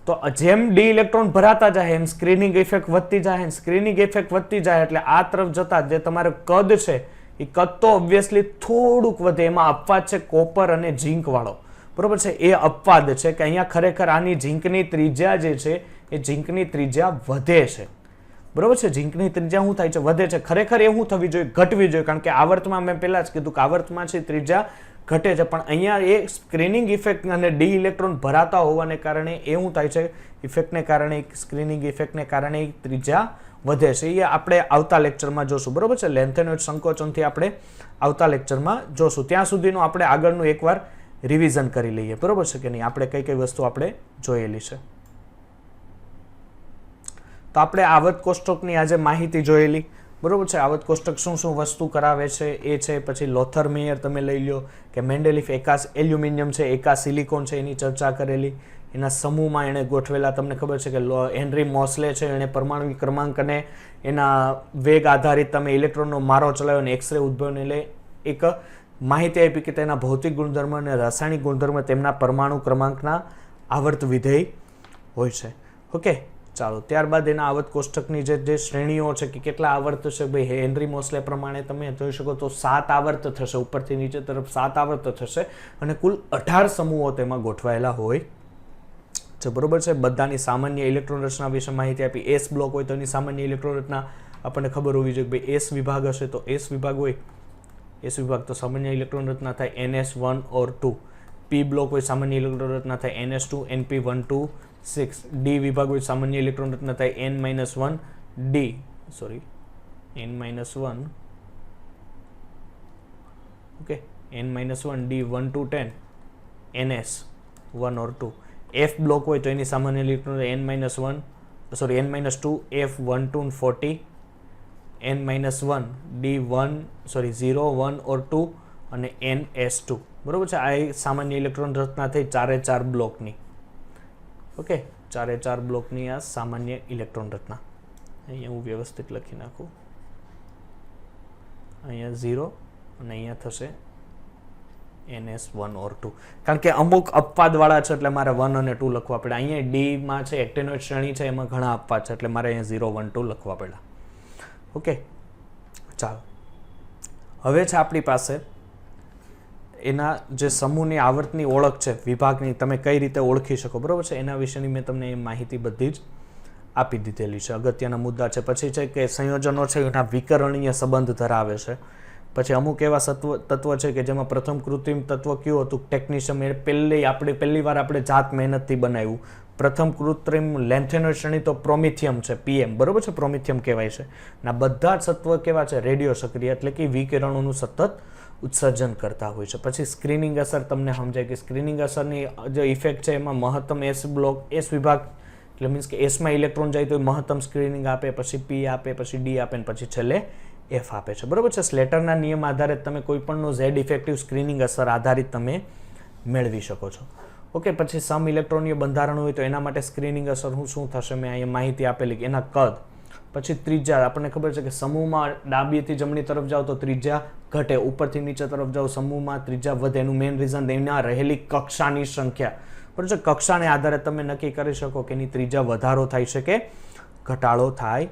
તો જેમ ડી ઇલેક્ટ્રોન ભરાતા જાય એમ સ્ક્રીનિંગ ઇફેક્ટ વધતી જાય, સ્ક્રીનિંગ ઇફેક્ટ વધતી જાય એટલે આ તરફ જતા જે તમારે કદ છે એ કદ તો ઓબ્વિયસલી થોડુંક વધે. એમાં અપવાદ છે કોપર અને ઝીંક વાળો, બરોબર છે, એ અપવાદ છે કે અહીંયા ખરેખર આની ઝીંકની ત્રિજ્યા જે છે એ ઝીંકની ત્રિજ્યા વધે છે. બરોબર છે. ઝીંકની ત્રિજ્યા શું થાય છે? વધે છે. ખરેખર એ શું થવી જોઈએ? ઘટવી જોઈએ, કારણ કે આવર્તમાં મેં પહેલા જ કીધું કે આવર્તમાં છે ત્રિજ્યા ઘટે છે, પણ અહીંયા એ સ્ક્રીનિંગ ઇફેક્ટ અને ડી ઇલેક્ટ્રોન ભરાતા હોવાને કારણે એ શું થાય છે? ઇફેક્ટને કારણે, સ્ક્રીનિંગ ઇફેક્ટને કારણે ત્રિજ્યા વધે છે. એ આપણે આવતા લેક્ચરમાં જોશું. બરોબર છે. લેન્થેનોઇડ સંકોચનથી આપણે આવતા લેક્ચરમાં જોશું. ત્યાં સુધીનું આપણે આગળનું એકવાર રિવિઝન કરી લઈએ, બરોબર છે કે નહીં, આપણે કઈ કઈ વસ્તુ આપણે જોયેલી છે. તો આપણે આવર્ત કોષ્ટકની આજે માહિતી જોયેલી, બરોબર છે. આવર્ત કોષ્ટક શું શું વસ્તુ કરાવે છે એ છે. પછી લોથર મેયર તમે લઈ લો કે મેન્ડેલિફ એકા એલ્યુમિનિયમ છે, એકા સિલિકોન છે, એની ચર્ચા કરેલી. એના સમૂહમાં એણે ગોઠવેલા, તમને ખબર છે કે હેનરી મોસ્લે છે, એણે પરમાણુ ક્રમાંક અને એના વેગ આધારિત તમે ઇલેક્ટ્રોનનો મારો ચલાવ્યો અને એક્સરે ઉદ્ભવને એટલે એક માહિતી આપી કે તેના ભૌતિક ગુણધર્મ અને રાસાયણિક ગુણધર્મ તેમના પરમાણુ ક્રમાંકના આવર્ત વિધેય હોય છે. ઓકે, ચાલો. ત્યારબાદ એના આવર્ત કોષ્ટકની જે શ્રેણીઓ છે કે કેટલા આવર્ત છે, ભાઈ હેનરી મોસ્લે પ્રમાણે તમે જોઈ શકો તો 7 આવર્ત થશે, ઉપરથી નીચે તરફ 7 આવર્ત થશે અને કુલ 18 સમૂહો તેમાં ગોઠવાયેલા હોય છે, બરોબર છે. બધાની સામાન્ય ઇલેક્ટ્રોન રચના વિશે માહિતી આપી. એસ બ્લોક હોય તો એની સામાન્ય ઇલેક્ટ્રોન રચના આપણને ખબર હોવી જોઈએ. ભાઈ એસ વિભાગ હશે તો એસ વિભાગ હોય, એસ વિભાગ તો સામાન્ય ઇલેક્ટ્રોન રચના થાય NS1 or 2. પી બ્લોક હોય સામાન્ય ઇલેક્ટ્રોન રચના થાય NS2 NP1 2 6. ડી વિભાગ હોય સામાન્ય ઇલેક્ટ્રોન રચના થાય N-1 D sorry N-1 okay N-1 D 1 to 10 NS 1 or 2. F block હોય તો એની સામાન્ય electron N-1 sorry N-2 F 1 to 40 N-1 D1 sorry 0 1 or 2 અને NS2, બરોબર છે. આ સામાન્ય ઇલેક્ટ્રોન રચના થઈ 4 બ્લોકની. ઓકે, 4 બ્લોકની આ સામાન્ય ઇલેક્ટ્રોન રચના. અહીંયા હું વ્યવસ્થિત લખી નાખું, અહીંયા 0 અને અહીંયા થશે NS1 or 2, કારણ કે અમુક અપવાદવાળા છે એટલે મારે 1 અને 2 લખવા પડે. અહીંયા ડીમાં છે એક્ટેનોઇડ શ્રેણી છે, એમાં ઘણા અપવાદ છે એટલે મારે અહીંયા 0 1 2 લખવા પડ્યા. ઓકે, ચાલો. હવે છે આપણી પાસે એના જે સમૂહની આવર્તની ઓળખ છે, વિભાગની તમે કઈ રીતે ઓળખી શકો, બરોબર છે, એના વિશેની મેં તમને એ માહિતી બધી જ આપી દીધેલી છે. અગત્યના મુદ્દા છે. પછી છે કે સંયોજનો છે એના વિકર્ણીય સંબંધ ધરાવે છે. પછી અમુક એવા તત્વ છે કે જેમાં પ્રથમ કૃત્રિમ તત્વ કયું હતું, ટેકનિશિયમ. એ પહેલી વાર આપણે જાત મહેનતથી બનાવ્યું. પ્રથમ કૃત્રિમ લેન્થેનોઇડ શ્રેણી તો પ્રોમિથિયમ છે, PM, બરોબર છે, પ્રોમિથિયમ કહેવાય છે. ના બધા જ તત્વ કેવા છે, રેડિયો સક્રિય, એટલે કે વિકિરણોનું સતત ઉત્સર્જન કરતા હોય છે. પછી સ્ક્રીનિંગ અસર તમને સમજાય કે સ્ક્રીનિંગ અસરની જે ઇફેક્ટ છે એમાં મહત્તમ એસ બ્લોક, એસ વિભાગ એટલે મીન્સ કે એસમાં ઇલેક્ટ્રોન જાય તો મહત્તમ સ્ક્રીનિંગ આપે, પછી પી આપે, પછી ડી આપે અને પછી છેલ્લે એફ આપે છે, બરોબર છે. સ્લેટરના નિયમ આધારે તમે કોઈ પણનો ઝેડ ઇફેક્ટિવ સ્ક્રીનિંગ અસર આધારિત તમે મેળવી શકો છો. ઓકે, પછી સમ ઇલેક્ટ્રોનીય બંધારણ હોય તો એના માટે સ્ક્રીનિંગ અસર શું થશે, મેં અહીંયા માહિતી આપેલી કે એના કદ. પછી ત્રિજ્યા, આપણને ખબર છે કે સમૂહમાં ડાબીથી જમણી તરફ જાઓ તો ત્રિજ્યા ઘટે, ઉપરથી નીચે તરફ જાઓ સમૂહમાં ત્રિજ્યા વધે. એનું મેઇન રીઝન એના રહેલી કક્ષાની સંખ્યા, બરોબર છે. કક્ષાને આધારે તમે નક્કી કરી શકો કે એની ત્રિજ્યા વધારો થાય છે કે ઘટાડો થાય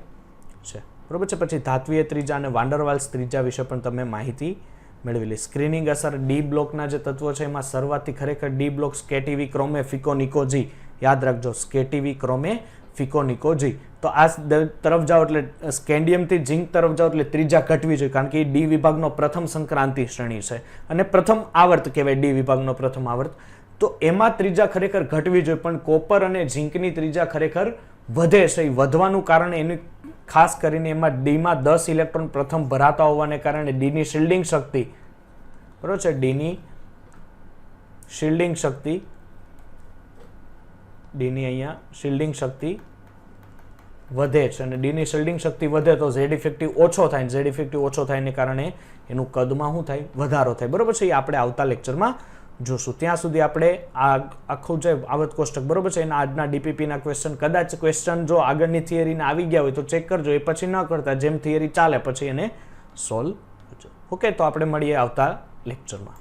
છે, બરોબર છે. પછી ધાત્વીય ત્રિજ્યા અને વાન્ડરવાલ્સ ત્રિજ્યા વિશે પણ તમે માહિતી મેળવેલી. સ્ક્રીનિંગ અસર ડી બ્લોકના જે તત્વો છે એમાં શરૂઆતથી ખરેખર ડી બ્લોક સ્કેટીવી ક્રોમે ફિકોનિકોજી, યાદ રાખજો, સ્કેટીવી ક્રોમે ફિકોનિકોજી. તો આ તરફ જાઓ એટલે સ્કેન્ડિયમથી ઝિંક તરફ જાઓ એટલે ત્રિજ્યા ઘટવી જોઈએ, કારણ કે એ ડી વિભાગનો પ્રથમ સંક્રાંતિ શ્રેણી છે અને પ્રથમ આવર્ત કહેવાય ડી વિભાગનો પ્રથમ આવર્ત. તો એમાં ત્રિજ્યા ખરેખર ઘટવી જોઈએ, પણ કોપર અને ઝિંકની ત્રિજ્યા ખરેખર વધે છે. એ વધવાનું કારણ એનું ખાસ કરીને એમાં ડીમાં 10 ઇલેક્ટ્રોન પ્રથમ ભરાતા હોવાને કારણે ડીની શિલ્ડિંગ શક્તિ, બરોબર છે, ડીની શિલ્ડિંગ શક્તિ, ડીની અહીંયા શિલ્ડિંગ શક્તિ વધે છે અને ડીની શિલ્ડિંગ શક્તિ વધે તો ઝેડ ઇફેક્ટિવ ઓછો થાય, ઝેડ ઇફેક્ટિવ ઓછો થાય ને કારણે એનું કદમાં શું થાય, વધારો થાય, બરોબર છે. એ આપણે આવતા લેક્ચરમાં જોશું. ત્યાં સુધી આપણે આ આખું જે આવર્ત કોષ્ટક, બરોબર છે, એના આજના ડીપીપીના ક્વેશ્ચન જો આગળની થિયરીના આવી ગયા હોય તો ચેક કરજો, એ પછી ન કરતા, જેમ થિયરી ચાલે પછી એને સોલ્વ કરજો. ઓકે, તો આપણે મળીએ આવતા લેક્ચરમાં.